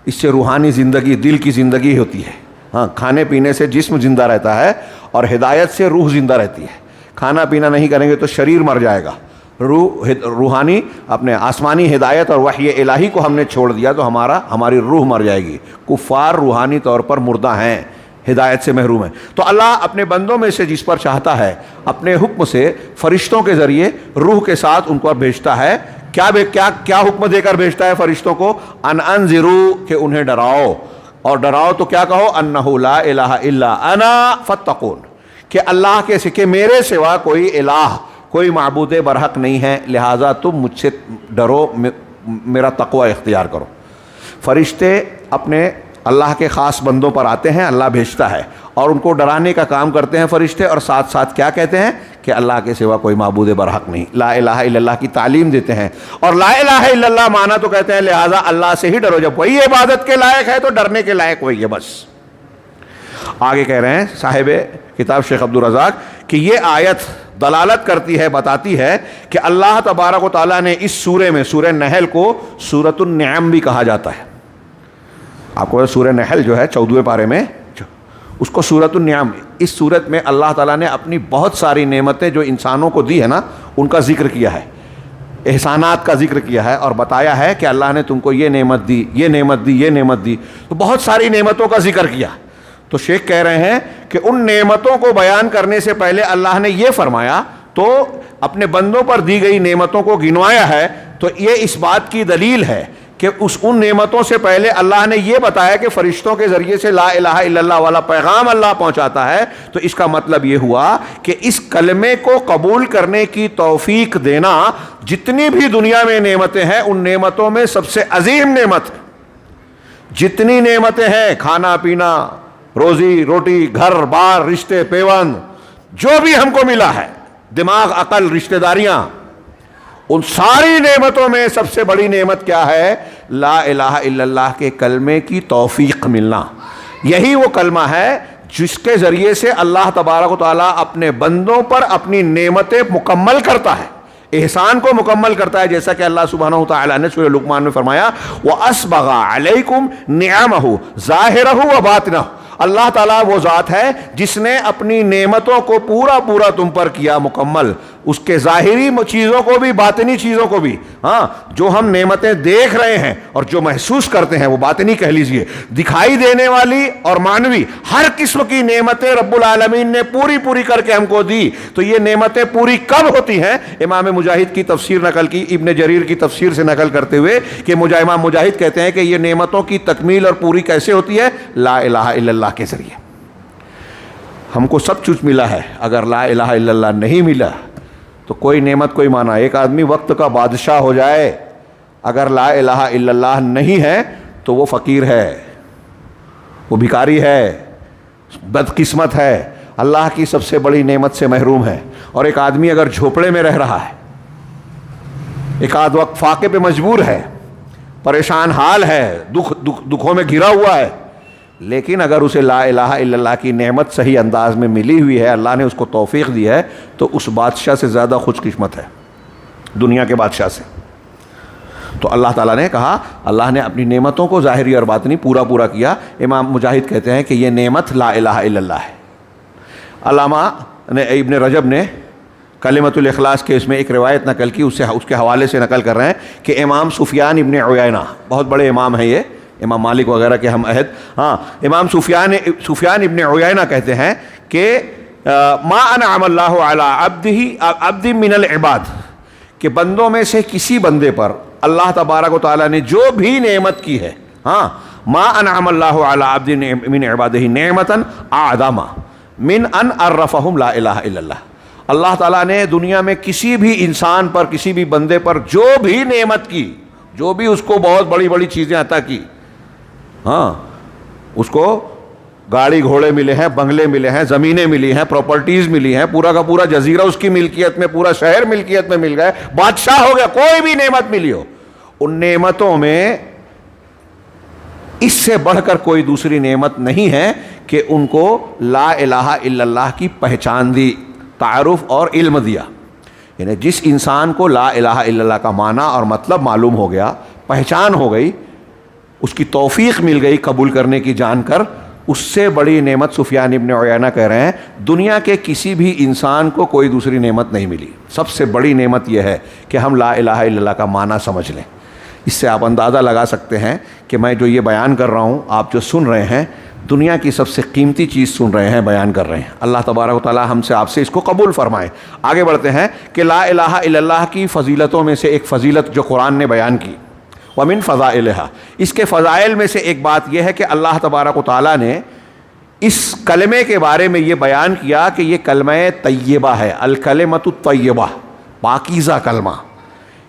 اس سے روحانی زندگی، دل کی زندگی ہوتی ہے۔ ہاں، کھانے پینے سے جسم زندہ رہتا ہے اور ہدایت سے روح زندہ رہتی ہے۔ کھانا پینا نہیں کریں گے تو شریر مر جائے گا۔ روحانی، اپنے آسمانی ہدایت اور وحی الہی کو ہم نے چھوڑ دیا تو ہماری روح مر جائے گی۔ کفار روحانی طور پر مردہ ہیں، ہدایت سے محروم ہیں۔ تو اللہ اپنے بندوں میں سے جس پر چاہتا ہے اپنے حکم سے فرشتوں کے ذریعے روح کے ساتھ ان کو بھیجتا ہے۔ کیا حکم دے کر بھیجتا ہے فرشتوں کو؟ ان انذروا، کہ انہیں ڈراؤ، اور ڈراؤ تو کیا کہو؟ انہ لا الہ الا انا فاتقون، کہ اللہ کے کہ میرے سوا کوئی الہ، کوئی معبود برحق نہیں ہے، لہٰذا تم مجھ سے ڈرو، میرا تقوی اختیار کرو۔ فرشتے اپنے اللہ کے خاص بندوں پر آتے ہیں، اللہ بھیجتا ہے اور ان کو ڈرانے کا کام کرتے ہیں فرشتے، اور ساتھ ساتھ کیا کہتے ہیں کہ اللہ کے سوا کوئی معبود برحق نہیں، لا الہ الا اللہ کی تعلیم دیتے ہیں۔ اور لا الہ الا اللہ مانا تو کہتے ہیں لہٰذا اللہ سے ہی ڈرو، جب وہی عبادت کے لائق ہے تو ڈرنے کے لائق وہی ہے بس۔ آگے کہہ رہے ہیں صاحب کتاب شیخ عبدالرزاق کہ یہ آیت دلالت کرتی ہے، بتاتی ہے کہ اللہ تبارک و تعالیٰ نے اس سورے میں، سورہ نحل کو سورۃ النعم بھی کہا جاتا ہے۔ آپ کو سورہ نحل جو ہے 14ویں پارے میں، اس کو سورۃ النعم، اس سورت میں اللہ تعالیٰ نے اپنی بہت ساری نعمتیں جو انسانوں کو دی ہے نا، ان کا ذکر کیا ہے، احسانات کا ذکر کیا ہے، اور بتایا ہے کہ اللہ نے تم کو یہ نعمت دی، یہ نعمت دی، یہ نعمت دی، تو بہت ساری نعمتوں کا ذکر کیا۔ تو شیخ کہہ رہے ہیں کہ ان نعمتوں کو بیان کرنے سے پہلے اللہ نے یہ فرمایا، تو اپنے بندوں پر دی گئی نعمتوں کو گنوایا ہے، تو یہ اس بات کی دلیل ہے کہ ان نعمتوں سے پہلے اللہ نے یہ بتایا کہ فرشتوں کے ذریعے سے لا الہ الا اللہ والا پیغام اللہ پہنچاتا ہے، تو اس کا مطلب یہ ہوا کہ اس کلمے کو قبول کرنے کی توفیق دینا، جتنی بھی دنیا میں نعمتیں ہیں ان نعمتوں میں سب سے عظیم نعمت، جتنی نعمتیں ہیں، کھانا پینا، روزی روٹی، گھر بار، رشتے پیوند، جو بھی ہم کو ملا ہے، دماغ، عقل، رشتہ داریاں، ان ساری نعمتوں میں سب سے بڑی نعمت کیا ہے؟ لا الہ الا اللہ کے کلمے کی توفیق ملنا۔ یہی وہ کلمہ ہے جس کے ذریعے سے اللہ تبارک و تعالیٰ اپنے بندوں پر اپنی نعمتیں مکمل کرتا ہے، احسان کو مکمل کرتا ہے، جیسا کہ اللہ سبحانہ وتعالیٰ نے سورہ لقمان میں فرمایا وَأَسْبَغَ عَلَيْكُمْ نِعَمَهُ ظَاهِرَهُ وَبَاطِنَهُ، اللہ تعالیٰ وہ ذات ہے جس نے اپنی نعمتوں کو پورا تم پر کیا مکمل، اس کے ظاہری چیزوں کو بھی، باطنی چیزوں کو بھی۔ ہاں، جو ہم نعمتیں دیکھ رہے ہیں اور جو محسوس کرتے ہیں وہ باطنی کہہ لیجئے، دکھائی دینے والی اور معنوی ہر قسم کی نعمتیں رب العالمین نے پوری کر کے ہم کو دی۔ تو یہ نعمتیں پوری کب ہوتی ہیں؟ امام مجاہد کی تفسیر نقل کی، ابن جریر کی تفسیر سے نقل کرتے ہوئے کہ امام مجاہد کہتے ہیں کہ یہ نعمتوں کی تکمیل اور پوری کیسے ہوتی ہے؟ لا الہ الا اللہ کے ذریعے۔ ہم کو سب کچھ ملا ہے، اگر لا الہ الا اللہ نہیں ملا تو کوئی نعمت کوئی معنی۔ ایک آدمی وقت کا بادشاہ ہو جائے، اگر لا الہ الا اللہ نہیں ہے تو وہ فقیر ہے، وہ بھکاری ہے، بدقسمت ہے۔ اللہ کی سب سے بڑی نعمت سے محروم ہے. اور ایک آدمی اگر جھوپڑے میں رہ رہا ہے, ایک آدھ وقت فاقے پہ مجبور ہے, پریشان حال ہے, دکھوں میں گھرا ہوا ہے, لیکن اگر اسے لا الہ الا اللہ کی نعمت صحیح انداز میں ملی ہوئی ہے, اللہ نے اس کو توفیق دی ہے, تو اس بادشاہ سے زیادہ خوش قسمت ہے دنیا کے بادشاہ سے. تو اللہ تعالیٰ نے کہا, اللہ نے اپنی نعمتوں کو ظاہری اور باطنی پورا کیا. امام مجاہد کہتے ہیں کہ یہ نعمت لا الہ الا اللہ ہے. علامہ ابن رجب نے کلمۃ الاخلاص کے اس میں ایک روایت نقل کی, اس کے حوالے سے نقل کر رہے ہیں کہ امام سفیان ابن عیینہ, بہت بڑے امام ہیں یہ, امام مالک وغیرہ کے ہم عہد, امام سفیان ابن عیینہ کہتے ہیں کہ ما انعم اللہ علی عبد من العباد, کہ بندوں میں سے کسی بندے پر اللہ تبارک و تعالیٰ نے جو بھی نعمت کی ہے, ما انعم اللہ علی عبد من عبادہ نعمتا اعظم من ان عرفہم لا الہ الا اللہ. اللہ تعالیٰ نے دنیا میں کسی بھی انسان پر, کسی بھی بندے پر جو بھی نعمت کی, جو بھی اس کو بہت بڑی بڑی چیزیں عطا کی, اس کو گاڑی گھوڑے ملے ہیں, بنگلے ملے ہیں, زمینیں ملی ہیں, پراپرٹیز ملی ہیں, پورا کا پورا جزیرہ اس کی ملکیت میں, پورا شہر ملکیت میں مل گئے, بادشاہ ہو گیا, کوئی بھی نعمت ملی ہو, ان نعمتوں میں اس سے بڑھ کر کوئی دوسری نعمت نہیں ہے کہ ان کو لا الہ الا اللہ کی پہچان دی, تعارف اور علم دیا. یعنی جس انسان کو لا الہ الا اللہ کا معنی اور مطلب معلوم ہو گیا, پہچان ہو گئی, اس کی توفیق مل گئی قبول کرنے کی جان کر, اس سے بڑی نعمت سفیان ابن عیینہ کہہ رہے ہیں دنیا کے کسی بھی انسان کو کوئی دوسری نعمت نہیں ملی. سب سے بڑی نعمت یہ ہے کہ ہم لا الہ الا اللہ کا معنی سمجھ لیں. اس سے آپ اندازہ لگا سکتے ہیں کہ میں جو یہ بیان کر رہا ہوں, آپ جو سن رہے ہیں, دنیا کی سب سے قیمتی چیز سن رہے ہیں, بیان کر رہے ہیں. اللہ تبارک و تعالیٰ ہم سے آپ سے اس کو قبول فرمائے. آگے بڑھتے ہیں کہ لا الہ الا اللہ کی فضیلتوں میں سے ایک فضیلت جو قرآن نے بیان کی, ومن فضائلہا, اس کے فضائل میں سے ایک بات یہ ہے کہ اللہ تبارک و تعالیٰ نے اس کلمے کے بارے میں یہ بیان کیا کہ یہ کلمہ طیبہ ہے, الکلمۃ الطیبہ, پاکیزہ کلمہ,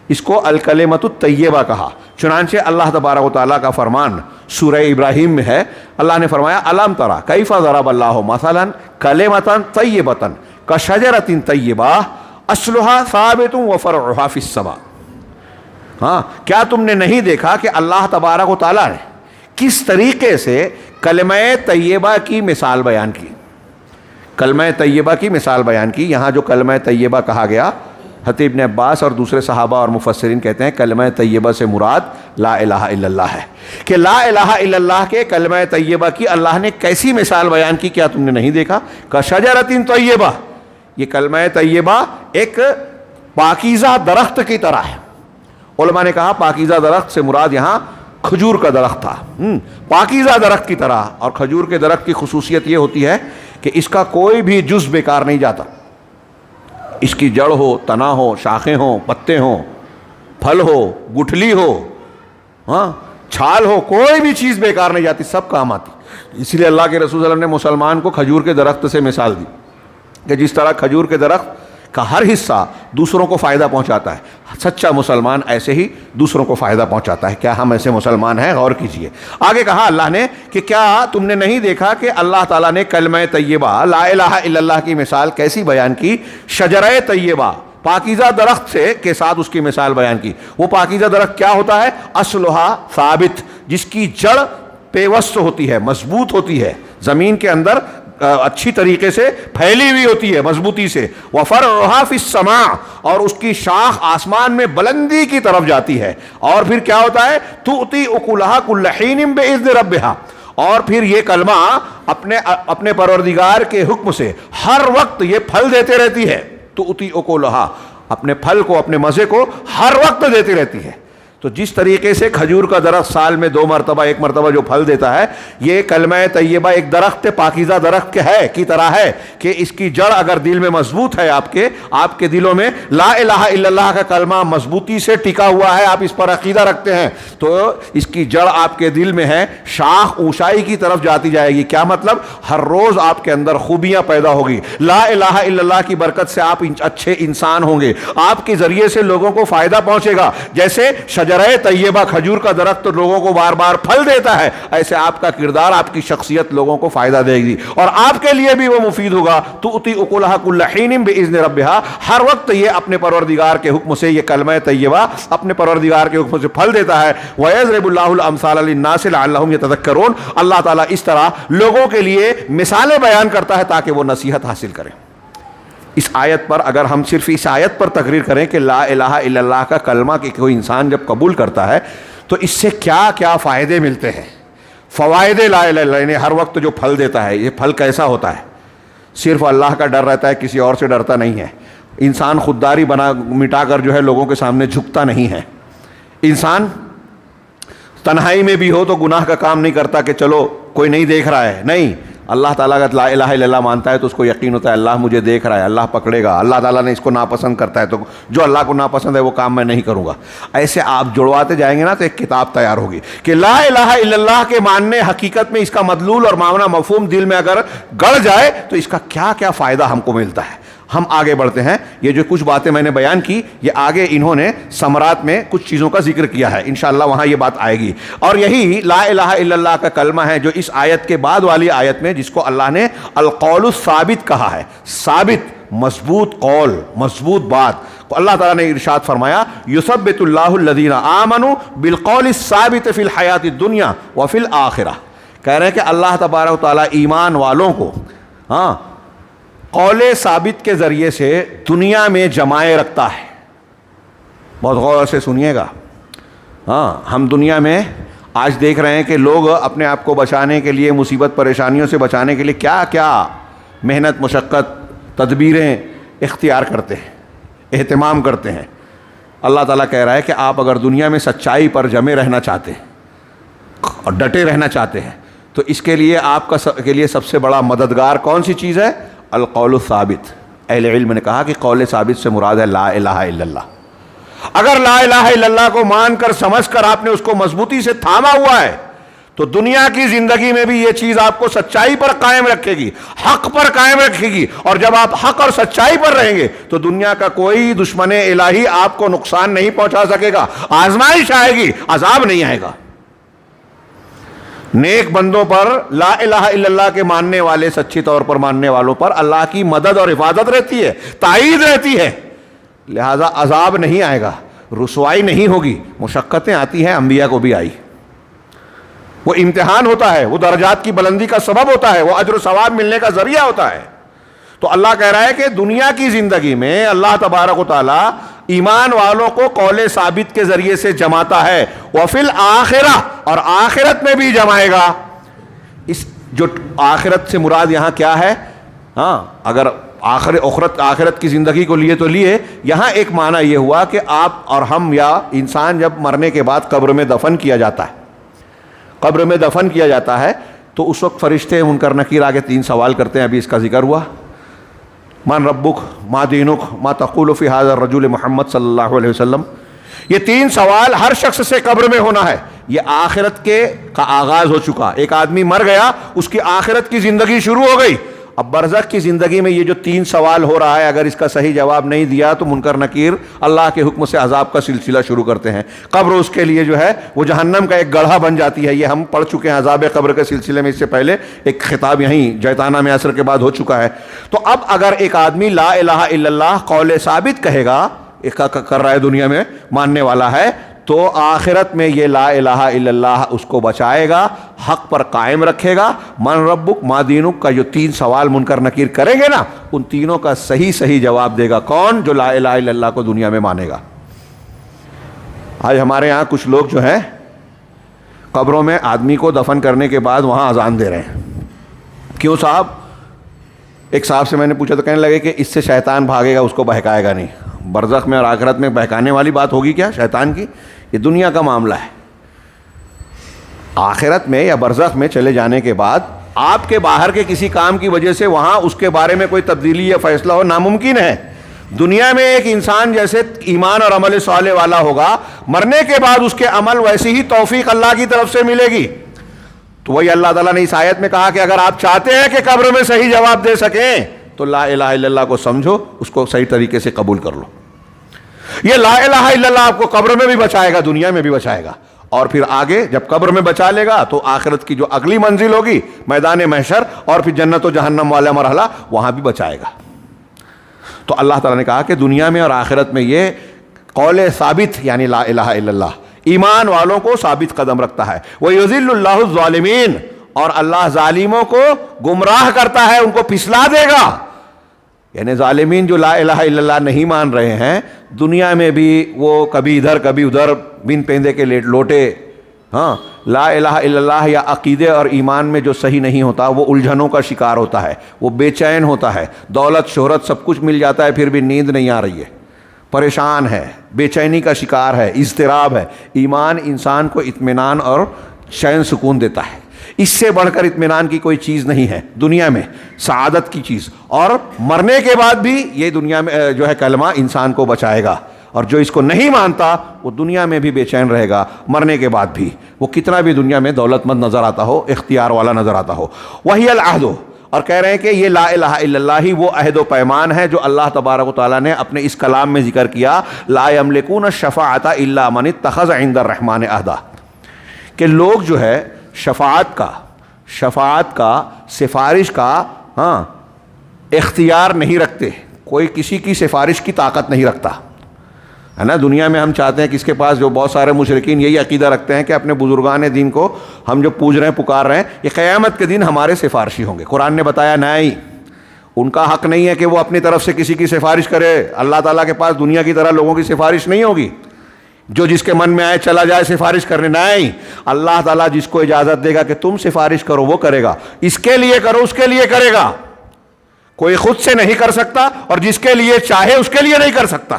اس کو الکلمۃ الطیبہ کہا. چنانچہ اللہ تبارک و تعالیٰ کا فرمان سورہ ابراہیم میں ہے, اللہ نے فرمایا الم تری کیف ضرب اللہ مثلا کلمۃ طیبۃ کشجرۃ طیبہ اصلھا ثابت وفرعھا فی السماء. کیا تم نے نہیں دیکھا کہ اللہ تبارک و تعالیٰ نے کس طریقے سے کلمہ طیبہ کی مثال بیان کی, کلمہ طیبہ کی مثال بیان کی. یہاں جو کلمہ طیبہ کہا گیا, حضرت ابن عباس اور دوسرے صحابہ اور مفسرین کہتے ہیں کلمہ طیبہ سے مراد لا الہ الا اللہ ہے, کہ لا الہ الا اللہ کے کلمہ طیبہ کی اللہ نے کیسی مثال بیان کی, کیا تم نے نہیں دیکھا, کشجرۃ طیبہ, یہ کلمہ طیبہ ایک پاکیزہ درخت کی طرح ہے. علماء نے کہا پاکیزہ درخت سے مراد یہاں کھجور کا درخت تھا, پاکیزہ درخت کی طرح. اور کھجور کے درخت کی خصوصیت یہ ہوتی ہے کہ اس کا کوئی بھی جز بیکار نہیں جاتا, اس کی جڑ ہو, تنا ہو, شاخیں ہوں, پتے ہوں, پھل ہو, گٹھلی ہو, چھال ہو, کوئی بھی چیز بیکار نہیں جاتی, سب کام آتی. اس لیے اللہ کے رسول صلی اللہ علیہ وسلم نے مسلمان کو کھجور کے درخت سے مثال دی کہ جس طرح کھجور کے درخت کا ہر حصہ دوسروں کو فائدہ پہنچاتا ہے, سچا مسلمان ایسے ہی دوسروں کو فائدہ پہنچاتا ہے. کیا ہم ایسے مسلمان ہیں؟ غور کیجئے. آگے کہا اللہ نے کہ کیا تم نے نہیں دیکھا کہ اللہ تعالیٰ نے کلمہ طیبہ لا الہ الا اللہ کی مثال کیسی بیان کی, شجرہ طیبہ, پاکیزہ درخت سے کے ساتھ اس کی مثال بیان کی. وہ پاکیزہ درخت کیا ہوتا ہے؟ اصلھا ثابت, جس کی جڑ پیوست ہوتی ہے, مضبوط ہوتی ہے, زمین کے اندر اچھی طریقے سے پھیلی ہوئی ہوتی ہے مضبوطی سے. وفرعھا فی السماء, اور اس کی شاخ آسمان میں بلندی کی طرف جاتی ہے. اور پھر کیا ہوتا ہے؟ تؤتی اکلھا کل حین باذن ربھا, اور پھر یہ کلمہ اپنے پروردگار کے حکم سے ہر وقت یہ پھل دیتے رہتی ہے. تؤتی اکلھا, اپنے پھل کو, اپنے مزے کو ہر وقت دیتی رہتی ہے. تو جس طریقے سے کھجور کا درخت سال میں 2 مرتبہ 1 مرتبہ جو پھل دیتا ہے, یہ کلمہ طیبہ ایک درخت پاکیزہ درخت کی طرح ہے کہ اس کی جڑ اگر دل میں مضبوط ہے, آپ کے دلوں میں لا الہ الا اللہ کا کلمہ مضبوطی سے ٹکا ہوا ہے, آپ اس پر عقیدہ رکھتے ہیں, تو اس کی جڑ آپ کے دل میں ہے, شاخ اونچائی کی طرف جاتی جائے گی. کیا مطلب؟ ہر روز آپ کے اندر خوبیاں پیدا ہوگی. لا الہ الا اللہ کی برکت سے آپ اچھے انسان ہوں گے, آپ کے ذریعے سے لوگوں کو فائدہ پہنچے گا. جیسے شجرہ شجرہ طیبہ کھجور کا درخت تو لوگوں کو بار بار پھل دیتا ہے، ایسے آپ کا کردار، آپ کی شخصیت لوگوں کو فائدہ دے گی اور آپ کے لیے بھی وہ مفید ہوگا۔ تؤتی اکلھا کل حین باذن ربھا، ہر وقت یہ اپنے پروردگار کے حکم سے، یہ کلمہ طیبہ اپنے پروردگار کے حکم سے پھل دیتا ہے۔ وَيَضْرِبُ اللَّهُ الْأَمْثَالَ لِلنَّاسِ لَعَلَّهُمْ يَتَذَكَّرُونَ، اللہ تعالیٰ اس طرح لوگوں کے لیے مثالیں بیان کرتا ہے تاکہ وہ نصیحت حاصل کریں۔ اس آیت پر اگر ہم صرف اس آیت پر تقریر کریں کہ لا الہ الا اللہ کا کلمہ کہ کوئی انسان جب قبول کرتا ہے تو اس سے کیا کیا فائدے ملتے ہیں، فوائد لا الہ الا اللہ، یعنی ہر وقت جو پھل دیتا ہے، یہ پھل کیسا ہوتا ہے؟ صرف اللہ کا ڈر رہتا ہے، کسی اور سے ڈرتا نہیں ہے، انسان خودداری مٹا کر جو ہے لوگوں کے سامنے جھکتا نہیں ہے، انسان تنہائی میں بھی ہو تو گناہ کا کام نہیں کرتا کہ چلو کوئی نہیں دیکھ رہا ہے، نہیں، اللہ تعالیٰ کا لا الہ الا اللہ مانتا ہے تو اس کو یقین ہوتا ہے اللہ مجھے دیکھ رہا ہے، اللہ پکڑے گا، اللہ تعالیٰ نے اس کو ناپسند کرتا ہے تو جو اللہ کو ناپسند ہے وہ کام میں نہیں کروں گا۔ ایسے آپ جڑواتے جائیں گے نا تو ایک کتاب تیار ہوگی کہ لا الہ الا اللہ کے ماننے حقیقت میں اس کا مدلول اور معنی مفہوم دل میں اگر گڑ جائے تو اس کا کیا کیا فائدہ ہم کو ملتا ہے۔ ہم آگے بڑھتے ہیں، یہ جو کچھ باتیں میں نے بیان کی یہ آگے انہوں نے ثمرات میں کچھ چیزوں کا ذکر کیا ہے، انشاءاللہ وہاں یہ بات آئے گی۔ اور یہی لا الہ الا اللہ کا کلمہ ہے جو اس آیت کے بعد والی آیت میں جس کو اللہ نے القول الثابت کہا ہے، ثابت مضبوط قول، مضبوط بات، اللہ تعالیٰ نے ارشاد فرمایا یثبت اللہ الذین آمنوا بالقول الثابت فی الحیات الدنیا وفی الآخرہ، کہہ رہے ہیں کہ اللہ تبارک و تعالیٰ ایمان والوں کو قول ثابت کے ذریعے سے دنیا میں جمائے رکھتا ہے۔ بہت غور سے سنیے گا، ہم دنیا میں آج دیکھ رہے ہیں کہ لوگ اپنے آپ کو بچانے کے لیے، مصیبت پریشانیوں سے بچانے کے لیے کیا کیا محنت مشقت تدبیریں اختیار کرتے ہیں، اہتمام کرتے ہیں۔ اللہ تعالیٰ کہہ رہا ہے کہ آپ اگر دنیا میں سچائی پر جمے رہنا چاہتے ہیں اور ڈٹے رہنا چاہتے ہیں تو اس کے لیے آپ کے لیے سب سے بڑا مددگار کون سی چیز ہے؟ القول الثابت۔ اہل علم نے کہا کہ قول ثابت سے مراد ہے لا الہ الا اللہ۔ اگر لا الہ الا اللہ کو مان کر سمجھ کر آپ نے اس کو مضبوطی سے تھاما ہوا ہے تو دنیا کی زندگی میں بھی یہ چیز آپ کو سچائی پر قائم رکھے گی، حق پر قائم رکھے گی، اور جب آپ حق اور سچائی پر رہیں گے تو دنیا کا کوئی دشمن الہی آپ کو نقصان نہیں پہنچا سکے گا۔ آزمائش آئے گی، عذاب نہیں آئے گا۔ نیک بندوں پر، لا الہ الا اللہ کے ماننے والے، سچی طور پر ماننے والوں پر اللہ کی مدد اور حفاظت رہتی ہے، تائید رہتی ہے، لہذا عذاب نہیں آئے گا، رسوائی نہیں ہوگی۔ مشقتیں آتی ہیں، انبیاء کو بھی آئی، وہ امتحان ہوتا ہے، وہ درجات کی بلندی کا سبب ہوتا ہے، وہ اجر و ثواب ملنے کا ذریعہ ہوتا ہے۔ تو اللہ کہہ رہا ہے کہ دنیا کی زندگی میں اللہ تبارک و تعالیٰ ایمان والوں کو قول ثابت کے ذریعے سے جماتا ہے، وفی الآخرہ، اور آخرت میں بھی جمائے گا۔ اس جو آخرت سے مراد یہاں کیا ہے؟ اگر آخرت کی زندگی کو لیے تو لیے، یہاں ایک معنی یہ ہوا کہ آپ اور ہم یا انسان جب مرنے کے بعد قبر میں دفن کیا جاتا ہے، قبر میں دفن کیا جاتا ہے تو اس وقت فرشتے منکر نکیر آگے 3 سوال کرتے ہیں، ابھی اس کا ذکر ہوا، من ربک، ما دینک، ما تقول فی ھذا الرجل محمد صلی اللہ علیہ وسلم۔ یہ 3 سوال ہر شخص سے قبر میں ہونا ہے۔ یہ آخرت کا آغاز ہو چکا، ایک آدمی مر گیا، اس کی آخرت کی زندگی شروع ہو گئی۔ اب برزخ کی زندگی میں یہ جو 3 سوال ہو رہا ہے، اگر اس کا صحیح جواب نہیں دیا تو منکر نکیر اللہ کے حکم سے عذاب کا سلسلہ شروع کرتے ہیں۔ قبر اس کے لیے جو ہے وہ جہنم کا ایک گڑھا بن جاتی ہے۔ یہ ہم پڑھ چکے ہیں عذاب قبر کے سلسلے میں، اس سے پہلے ایک خطاب یہیں جیتانہ میں عصر کے بعد ہو چکا ہے۔ تو اب اگر ایک آدمی لا الہ الا اللہ قول ثابت کہے گا، کر رہا ہے، دنیا میں ماننے والا ہے، تو آخرت میں یہ لا الہ الا اللہ اس کو بچائے گا، حق پر قائم رکھے گا۔ من ربک ما دینک کا جو 3 سوال منکر نکیر کریں گے نا، ان تینوں کا صحیح جواب دے گا کون؟ جو لا الہ الا اللہ کو دنیا میں مانے گا۔ آج ہمارے ہاں کچھ لوگ جو ہیں قبروں میں آدمی کو دفن کرنے کے بعد وہاں اذان دے رہے ہیں۔ کیوں صاحب؟ ایک صاحب سے میں نے پوچھا تو کہنے لگے کہ اس سے شیطان بھاگے گا، اس کو بہکائے گا نہیں۔ برزخ میں اور آخرت میں بہکانے والی بات ہوگی کیا شیطان کی؟ یہ دنیا کا معاملہ ہے۔ آخرت میں یا برزخ میں چلے جانے کے بعد آپ کے باہر کے کسی کام کی وجہ سے وہاں اس کے بارے میں کوئی تبدیلی یا فیصلہ ہو ناممکن ہے۔ دنیا میں ایک انسان جیسے ایمان اور عمل صالح والا ہوگا، مرنے کے بعد اس کے عمل ویسی ہی توفیق اللہ کی طرف سے ملے گی۔ تو وہی اللہ تعالیٰ نے اس آیت میں کہا کہ اگر آپ چاہتے ہیں کہ قبر میں صحیح جواب دے سکیں تو لا الہ الا اللہ کو سمجھو، اس کو صحیح طریقے سے قبول کر لو۔ یہ لا الہ الا اللہ آپ کو قبر میں بھی بچائے گا، دنیا میں بھی بچائے گا، اور پھر آگے جب قبر میں بچا لے گا تو آخرت کی جو اگلی منزل ہوگی میدان محشر اور پھر جنت و جہنم والا مرحلہ، وہاں بھی بچائے گا۔ تو اللہ تعالیٰ نے کہا کہ دنیا میں اور آخرت میں یہ قول ثابت یعنی لا الہ الا اللہ ایمان والوں کو ثابت قدم رکھتا ہے۔ وَيُذِلُّ اللَّهُ الظَّالِمِينَ، اور اللہ ظالموں کو گمراہ کرتا ہے، ان کو پھسلا دے گا۔ یعنی ظالمین جو لا الہ الا اللہ نہیں مان رہے ہیں، دنیا میں بھی وہ کبھی ادھر کبھی ادھر بن پیندے کے لوٹے، ہاں لا الہ الا اللہ یا عقیدے اور ایمان میں جو صحیح نہیں ہوتا وہ الجھنوں کا شکار ہوتا ہے، وہ بے چین ہوتا ہے، دولت شہرت سب کچھ مل جاتا ہے پھر بھی نیند نہیں آ رہی ہے، پریشان ہے، بے چینی کا شکار ہے، اضطراب ہے۔ ایمان انسان کو اطمینان اور چین سکون دیتا ہے، اس سے بڑھ کر اطمینان کی کوئی چیز نہیں ہے دنیا میں، سعادت کی چیز۔ اور مرنے کے بعد بھی یہ دنیا میں جو ہے کلمہ انسان کو بچائے گا، اور جو اس کو نہیں مانتا وہ دنیا میں بھی بے چین رہے گا، مرنے کے بعد بھی، وہ کتنا بھی دنیا میں دولت مند نظر آتا ہو، اختیار والا نظر آتا ہو۔ وہی العہد، اور کہہ رہے ہیں کہ یہ لا الہ الا اللہ ہی وہ عہد و پیمان ہے جو اللہ تبارک و تعالیٰ نے اپنے اس کلام میں ذکر کیا، لا یملکون الشفاعۃ الا من اتخذ عند الرحمن عہدا، کہ لوگ جو ہے شفاعت کا سفارش کا اختیار نہیں رکھتے، کوئی کسی کی سفارش کی طاقت نہیں رکھتا ہے نا۔ دنیا میں ہم چاہتے ہیں کہ اس کے پاس جو بہت سارے مشرکین یہی عقیدہ رکھتے ہیں کہ اپنے بزرگان دین کو ہم جو پوج رہے ہیں پکار رہے ہیں یہ قیامت کے دن ہمارے سفارشی ہوں گے۔ قرآن نے بتایا نہیں، ان کا حق نہیں ہے کہ وہ اپنی طرف سے کسی کی سفارش کرے۔ اللہ تعالیٰ کے پاس دنیا کی طرح لوگوں کی سفارش نہیں ہوگی، جو جس کے من میں آئے چلا جائے سفارش کرنے، نہیں، اللہ تعالیٰ جس کو اجازت دے گا کہ تم سفارش کرو وہ کرے گا، اس کے لیے کرو اس کے لیے کرے گا، کوئی خود سے نہیں کر سکتا اور جس کے لیے چاہے اس کے لیے نہیں کر سکتا۔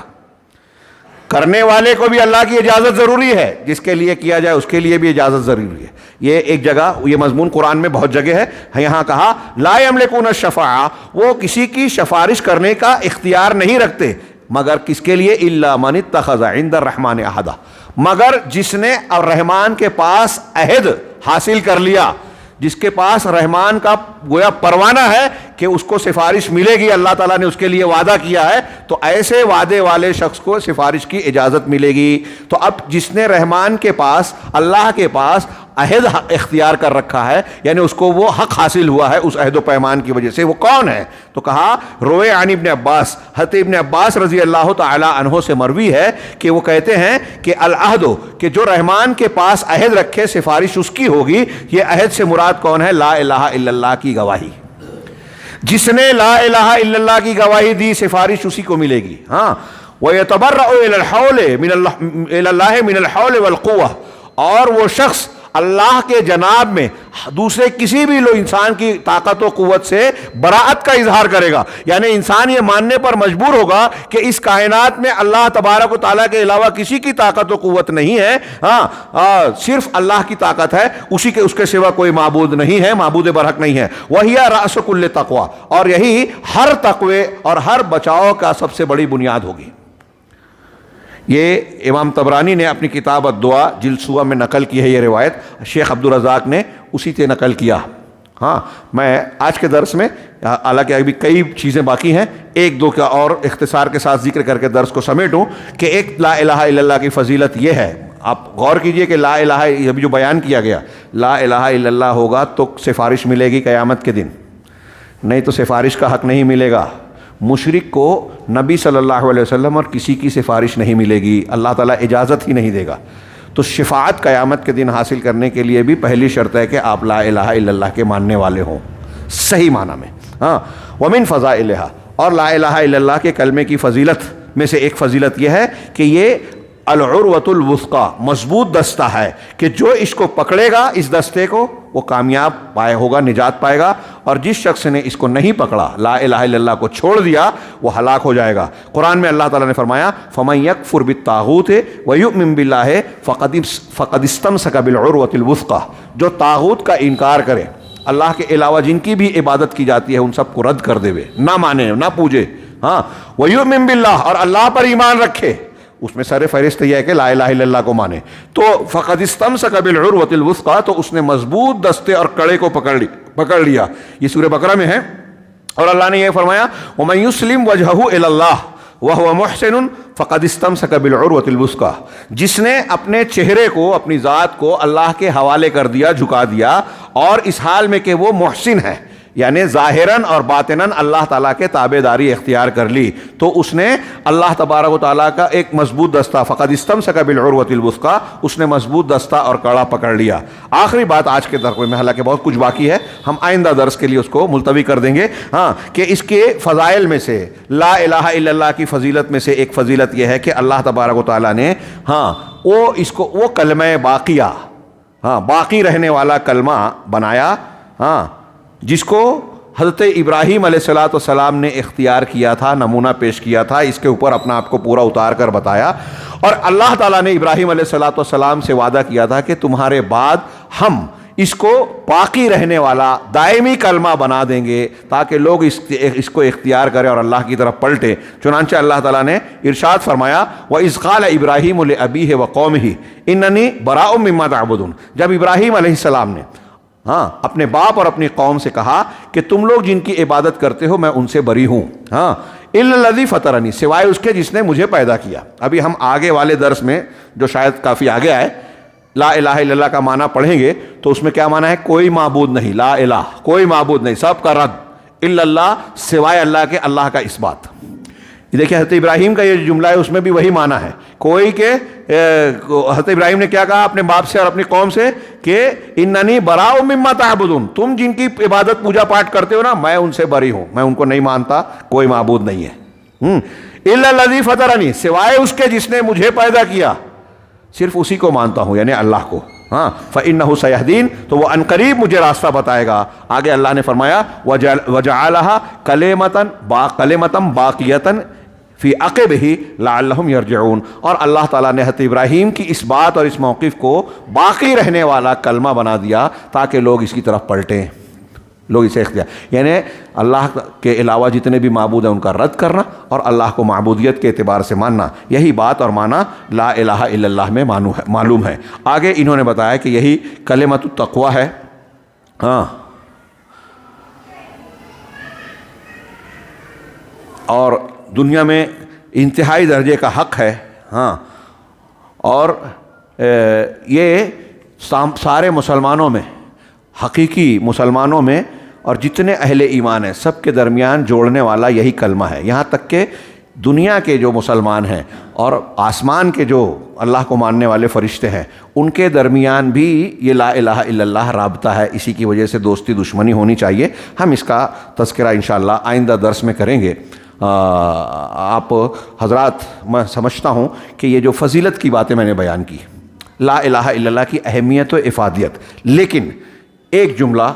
کرنے والے کو بھی اللہ کی اجازت ضروری ہے، جس کے لیے کیا جائے اس کے لیے بھی اجازت ضروری ہے۔ یہ ایک جگہ، یہ مضمون قرآن میں بہت جگہ ہے، یہاں کہا لا یملکون الشفاعہ، وہ کسی کی سفارش کرنے کا اختیار نہیں رکھتے، مگر کس کے لیے؟ الا من اتخذ عند الرحمن عہدا، مگر جس نے الرحمن کے پاس عہد حاصل کر لیا، جس کے پاس رحمان کا گویا پروانہ ہے کہ اس کو سفارش ملے گی، اللہ تعالیٰ نے اس کے لیے وعدہ کیا ہے، تو ایسے وعدے والے شخص کو سفارش کی اجازت ملے گی۔ تو اب جس نے رحمان کے پاس، اللہ کے پاس عہد اختیار کر رکھا ہے، یعنی اس کو وہ حق حاصل ہوا ہے اس عہد و پیمان کی وجہ سے، وہ کون ہے؟ تو کہا روئے عن ابن عباس، حضرت ابن عباس رضی اللہ تعالی عنہ سے مروی ہے کہ وہ کہتے ہیں کہ العہد، کہ جو رحمان کے پاس عہد رکھے سفارش اس کی ہوگی۔ یہ عہد سے مراد کون ہے؟ لا الہ الا اللہ کی گواہی، جس نے لا الہ الا اللہ کی گواہی دی سفارش اسی کو ملے گی۔ ہاں وَيَتَبَرَّأُ إِلَى اللَّهِ مِنَ الْحَوْلِ وَالْقُوَّةِ، اور وہ شخص اللہ کے جناب میں دوسرے کسی بھی انسان کی طاقت و قوت سے براعت کا اظہار کرے گا، یعنی انسان یہ ماننے پر مجبور ہوگا کہ اس کائنات میں اللہ تبارک و تعالیٰ کے علاوہ کسی کی طاقت و قوت نہیں ہے، صرف اللہ کی طاقت ہے، اس کے سوا کوئی معبود نہیں ہے، معبود برحق نہیں ہے۔ وَهِيَ رَأْسُ كُلِّ تَقْوَىٰ، اور یہی ہر تقوی اور ہر بچاؤ کا سب سے بڑی بنیاد ہوگی۔ یہ امام طبرانی نے اپنی کتاب الدعا جلد سوا میں نقل کی ہے، یہ روایت شیخ عبدالرزاق نے اسی سے نقل کیا۔ ہاں میں آج کے درس میں، حالانکہ ابھی کئی چیزیں باقی ہیں، ایک دو کا اور اختصار کے ساتھ ذکر کر کے درس کو سمیٹوں کہ ایک لا الہ الا اللہ کی فضیلت یہ ہے، آپ غور کیجئے کہ لا الہ ابھی جو بیان کیا گیا، لا الہ الا اللہ ہوگا تو سفارش ملے گی قیامت کے دن، نہیں تو سفارش کا حق نہیں ملے گا۔ مشرک کو نبی صلی اللہ علیہ وسلم اور کسی کی سفارش نہیں ملے گی، اللہ تعالیٰ اجازت ہی نہیں دے گا۔ تو شفاعت قیامت کے دن حاصل کرنے کے لیے بھی پہلی شرط ہے کہ آپ لا الہ الا اللہ کے ماننے والے ہوں صحیح معنی میں۔ ہاں ومن فضائلہا، اور لا الہ الا اللہ کے کلمے کی فضیلت میں سے ایک فضیلت یہ ہے کہ یہ العروۃ الوثقیٰ، مضبوط دستہ ہے کہ جو اس کو پکڑے گا، اس دستے کو، وہ کامیاب ہوگا، نجات پائے گا، اور جس شخص نے اس کو نہیں پکڑا، لا الہ الا اللہ کو چھوڑ دیا، وہ ہلاک ہو جائے گا۔ قرآن میں اللہ تعالیٰ نے فرمایا فَمَن يَكْفُرْ بِالطَّاغُوتِ وَيُؤْمِن بِاللَّهِ فَقَدِ اسْتَمْسَكَ بِالْعُرْوَةِ الْوُثْقَىٰ، جو طاغوت کا انکار کرے، اللہ کے علاوہ جن کی بھی عبادت کی جاتی ہے ان سب کو رد کر دے، نہ مانے نہ پوجے، ہاں وَيُؤْمِن بِاللَّهِ، اور اللہ پر ایمان رکھے، اس میں سر فہرست یہ ہے کہ لا الہ الا اللہ کو مانے، تو فقد استمسک بالعروۃ الوثقیٰ، تو اس نے مضبوط دستے اور کڑے کو پکڑ لیا۔ یہ سورہ بقرہ میں ہے، اور اللہ نے یہ فرمایا وَمَن يُسْلِمْ وَجْهَهُ إِلَى اللَّهِ، وَهُوَ مُحْسِنٌ فَقَدِ اسْتَمْسَكَ بِالْعُرْوَةِ الْوُثْقَىٰ، جس نے اپنے چہرے کو، اپنی ذات کو اللہ کے حوالے کر دیا، جھکا دیا، اور اس حال میں کہ وہ محسن ہے، یعنی ظاہراً اور باطناً اللہ تعالیٰ کے تابع داری اختیار کر لی، تو اس نے اللہ تبارک و تعالیٰ کا ایک مضبوط دستہ، فقد استمسک بالعروۃ الوثقیٰ، اس نے مضبوط دستہ اور کڑا پکڑ لیا۔ آخری بات آج کے درس میں، حالانکہ بہت کچھ باقی ہے، ہم آئندہ درس کے لیے اس کو ملتوی کر دیں گے، کہ اس کے فضائل میں سے لا الہ الا اللہ کی فضیلت میں سے ایک فضیلت یہ ہے کہ اللہ تبارک و تعالیٰ نے وہ کلمہ باقیہ، باقی رہنے والا کلمہ بنایا، جس کو حضرت ابراہیم علیہ السلام نے اختیار کیا تھا، نمونہ پیش کیا تھا، اس کے اوپر اپنا آپ کو پورا اتار کر بتایا، اور اللہ تعالیٰ نے ابراہیم علیہ السلام سے وعدہ کیا تھا کہ تمہارے بعد ہم اس کو باقی رہنے والا دائمی کلمہ بنا دیں گے تاکہ لوگ اس کو اختیار کریں اور اللہ کی طرف پلٹیں۔ چنانچہ اللہ تعالیٰ نے ارشاد فرمایا وَإِذْ قَالَ إِبْرَاهِيمُ لِأَبِيهِ وَقَوْمِهِ إِنَّنِي بَرَاءٌ مِّمَّا تَعْبُدُونَ، جب ابراہیم علیہ السلام نے اپنے باپ اور اپنی قوم سے کہا کہ تم لوگ جن کی عبادت کرتے ہو میں ان سے بری ہوں، إِلَّا الَّذِي فَطَرَنِي، سوائے اس کے جس نے مجھے پیدا کیا۔ ابھی ہم آگے والے درس میں جو شاید کافی آگے آئے، لا الہ الا اللہ کا معنی پڑھیں گے تو اس میں کیا معنی ہے؟ کوئی معبود نہیں، لا الہ، کوئی معبود نہیں، سب کا رد، الا اللہ، سوائے اللہ کے، اللہ کا اس بات۔ یہ دیکھیں حضرت ابراہیم کا یہ جو جملہ ہے اس میں بھی وہی معنی ہے، کوئی کہ حضرت ابراہیم نے کیا کہا اپنے باپ سے اور اپنی قوم سے کہ اننی براء مما تعبدون، تم جن کی عبادت پوجا پاٹ کرتے ہو نا، میں ان سے بری ہوں، میں ان کو نہیں مانتا، کوئی معبود نہیں ہے۔ الا الذی فطرنی، سوائے اس کے جس نے مجھے پیدا کیا، صرف اسی کو مانتا ہوں، یعنی اللہ کو۔ فإنہ سیہدین، تو وہ عنقریب مجھے راستہ بتائے گا۔ آگے اللہ نے فرمایا وجعلھا کلمۃ باقیۃ فی عقبہ لعلہم یرجعون، اور اللہ تعالیٰ نے حضرت ابراہیم کی اس بات اور اس موقف کو باقی رہنے والا کلمہ بنا دیا تاکہ لوگ اس کی طرف پلٹیں، لوگ اسے اختیار، یعنی اللہ کے علاوہ جتنے بھی معبود ہیں ان کا رد کرنا اور اللہ کو معبودیت کے اعتبار سے ماننا، یہی بات اور معنی لا الہ الا اللہ میں معلوم ہے۔ آگے انہوں نے بتایا کہ یہی کلمۃ التقویٰ ہے، اور دنیا میں انتہائی درجے کا حق ہے، اور یہ سارے مسلمانوں میں، حقیقی مسلمانوں میں اور جتنے اہل ایمان ہیں سب کے درمیان جوڑنے والا یہی کلمہ ہے، یہاں تک کہ دنیا کے جو مسلمان ہیں اور آسمان کے جو اللہ کو ماننے والے فرشتے ہیں ان کے درمیان بھی یہ لا الہ الا اللہ رابطہ ہے، اسی کی وجہ سے دوستی دشمنی ہونی چاہیے۔ ہم اس کا تذکرہ انشاءاللہ آئندہ درس میں کریں گے۔ آپ حضرات، میں سمجھتا ہوں کہ یہ جو فضیلت کی باتیں میں نے بیان کی، لا الہ الا اللہ کی اہمیت و افادیت، لیکن ایک جملہ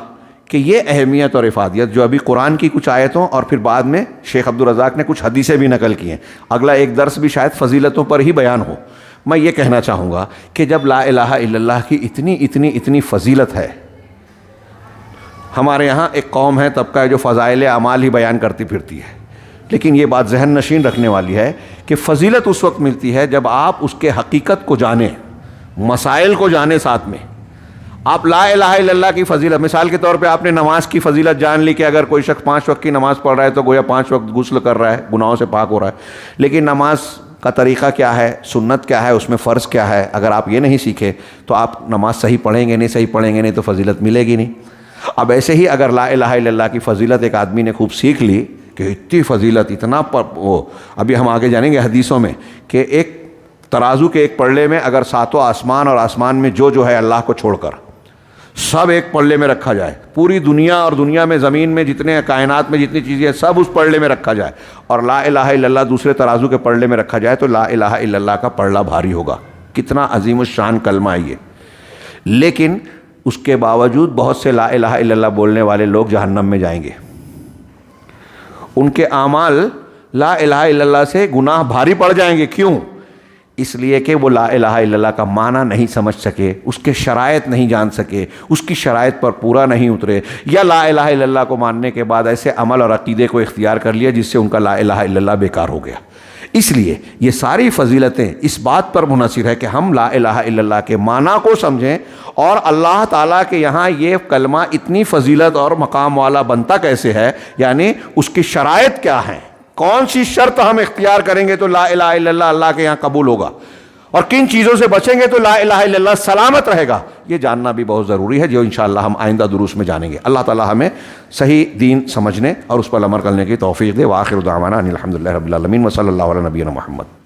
کہ یہ اہمیت اور افادیت جو ابھی قرآن کی کچھ آیتوں اور پھر بعد میں شیخ عبدالرزاق نے کچھ حدیثیں بھی نقل کی ہیں، اگلا ایک درس بھی شاید فضیلتوں پر ہی بیان ہو۔ میں یہ کہنا چاہوں گا کہ جب لا الہ الا اللہ کی اتنی فضیلت ہے، ہمارے یہاں ایک قوم ہے طبقہ ہے جو فضائل اعمال ہی بیان کرتی پھرتی ہے، لیکن یہ بات ذہن نشین رکھنے والی ہے کہ فضیلت اس وقت ملتی ہے جب آپ اس کے حقیقت کو جانیں، مسائل کو جانیں، ساتھ میں آپ لا الہ الا اللہ کی فضیلت، مثال کے طور پہ آپ نے نماز کی فضیلت جان لی کہ اگر کوئی شخص 5 وقت کی نماز پڑھ رہا ہے تو گویا 5 وقت غسل کر رہا ہے، گناہوں سے پاک ہو رہا ہے، لیکن نماز کا طریقہ کیا ہے، سنت کیا ہے، اس میں فرض کیا ہے، اگر آپ یہ نہیں سیکھے تو آپ نماز صحیح پڑھیں گے نہیں تو فضیلت ملے گی نہیں۔ اب ایسے ہی اگر لا الہ الا اللہ کی فضیلت ایک آدمی نے خوب سیکھ لی کہ اتنی فضیلت، اتنا ابھی ہم آگے جانیں گے حدیثوں میں کہ ایک ترازو کے ایک پلڑے میں اگر 7 آسمان اور آسمان میں جو ہے اللہ کو چھوڑ کر سب ایک پلڑے میں رکھا جائے، پوری دنیا اور دنیا میں زمین میں جتنے کائنات میں جتنی چیزیں ہیں سب اس پلڑے میں رکھا جائے، اور لا الہ الا اللہ دوسرے ترازو کے پلڑے میں رکھا جائے تو لا الہ الا اللہ کا پلڑا بھاری ہوگا۔ کتنا عظیم الشان کلمہ ہے یہ، لیکن اس کے باوجود بہت سے لا الہ الا اللہ بولنے والے لوگ جہنم میں جائیں گے، ان کے اعمال لا الہ الا اللہ سے گناہ بھاری پڑ جائیں گے۔ کیوں؟ اس لیے کہ وہ لا الہ الا اللہ کا معنی نہیں سمجھ سکے، اس کے شرائط نہیں جان سکے، اس کی شرائط پر پورا نہیں اترے، یا لا الہ الا اللہ کو ماننے کے بعد ایسے عمل اور عقیدے کو اختیار کر لیا جس سے ان کا لا الہ الا اللہ بیکار ہو گیا۔ اس لیے یہ ساری فضیلتیں اس بات پر منحصر ہے کہ ہم لا الہ الا اللہ کے معنی کو سمجھیں، اور اللہ تعالیٰ کے یہاں یہ کلمہ اتنی فضیلت اور مقام والا بنتا کیسے ہے، یعنی اس کی شرائط کیا ہیں، کون سی شرط ہم اختیار کریں گے تو لا الہ الا اللہ اللہ کے یہاں قبول ہوگا، اور کن چیزوں سے بچیں گے تو لا الہ الا اللہ سلامت رہے گا، یہ جاننا بھی بہت ضروری ہے، جو انشاءاللہ ہم آئندہ دروس میں جانیں گے۔ اللہ تعالی ہمیں صحیح دین سمجھنے اور اس پر عمل کرنے کی توفیق دے۔ وآخر دعوانا ان الحمد للہ رب العالمین وصلی اللہ علی نبینا محمد۔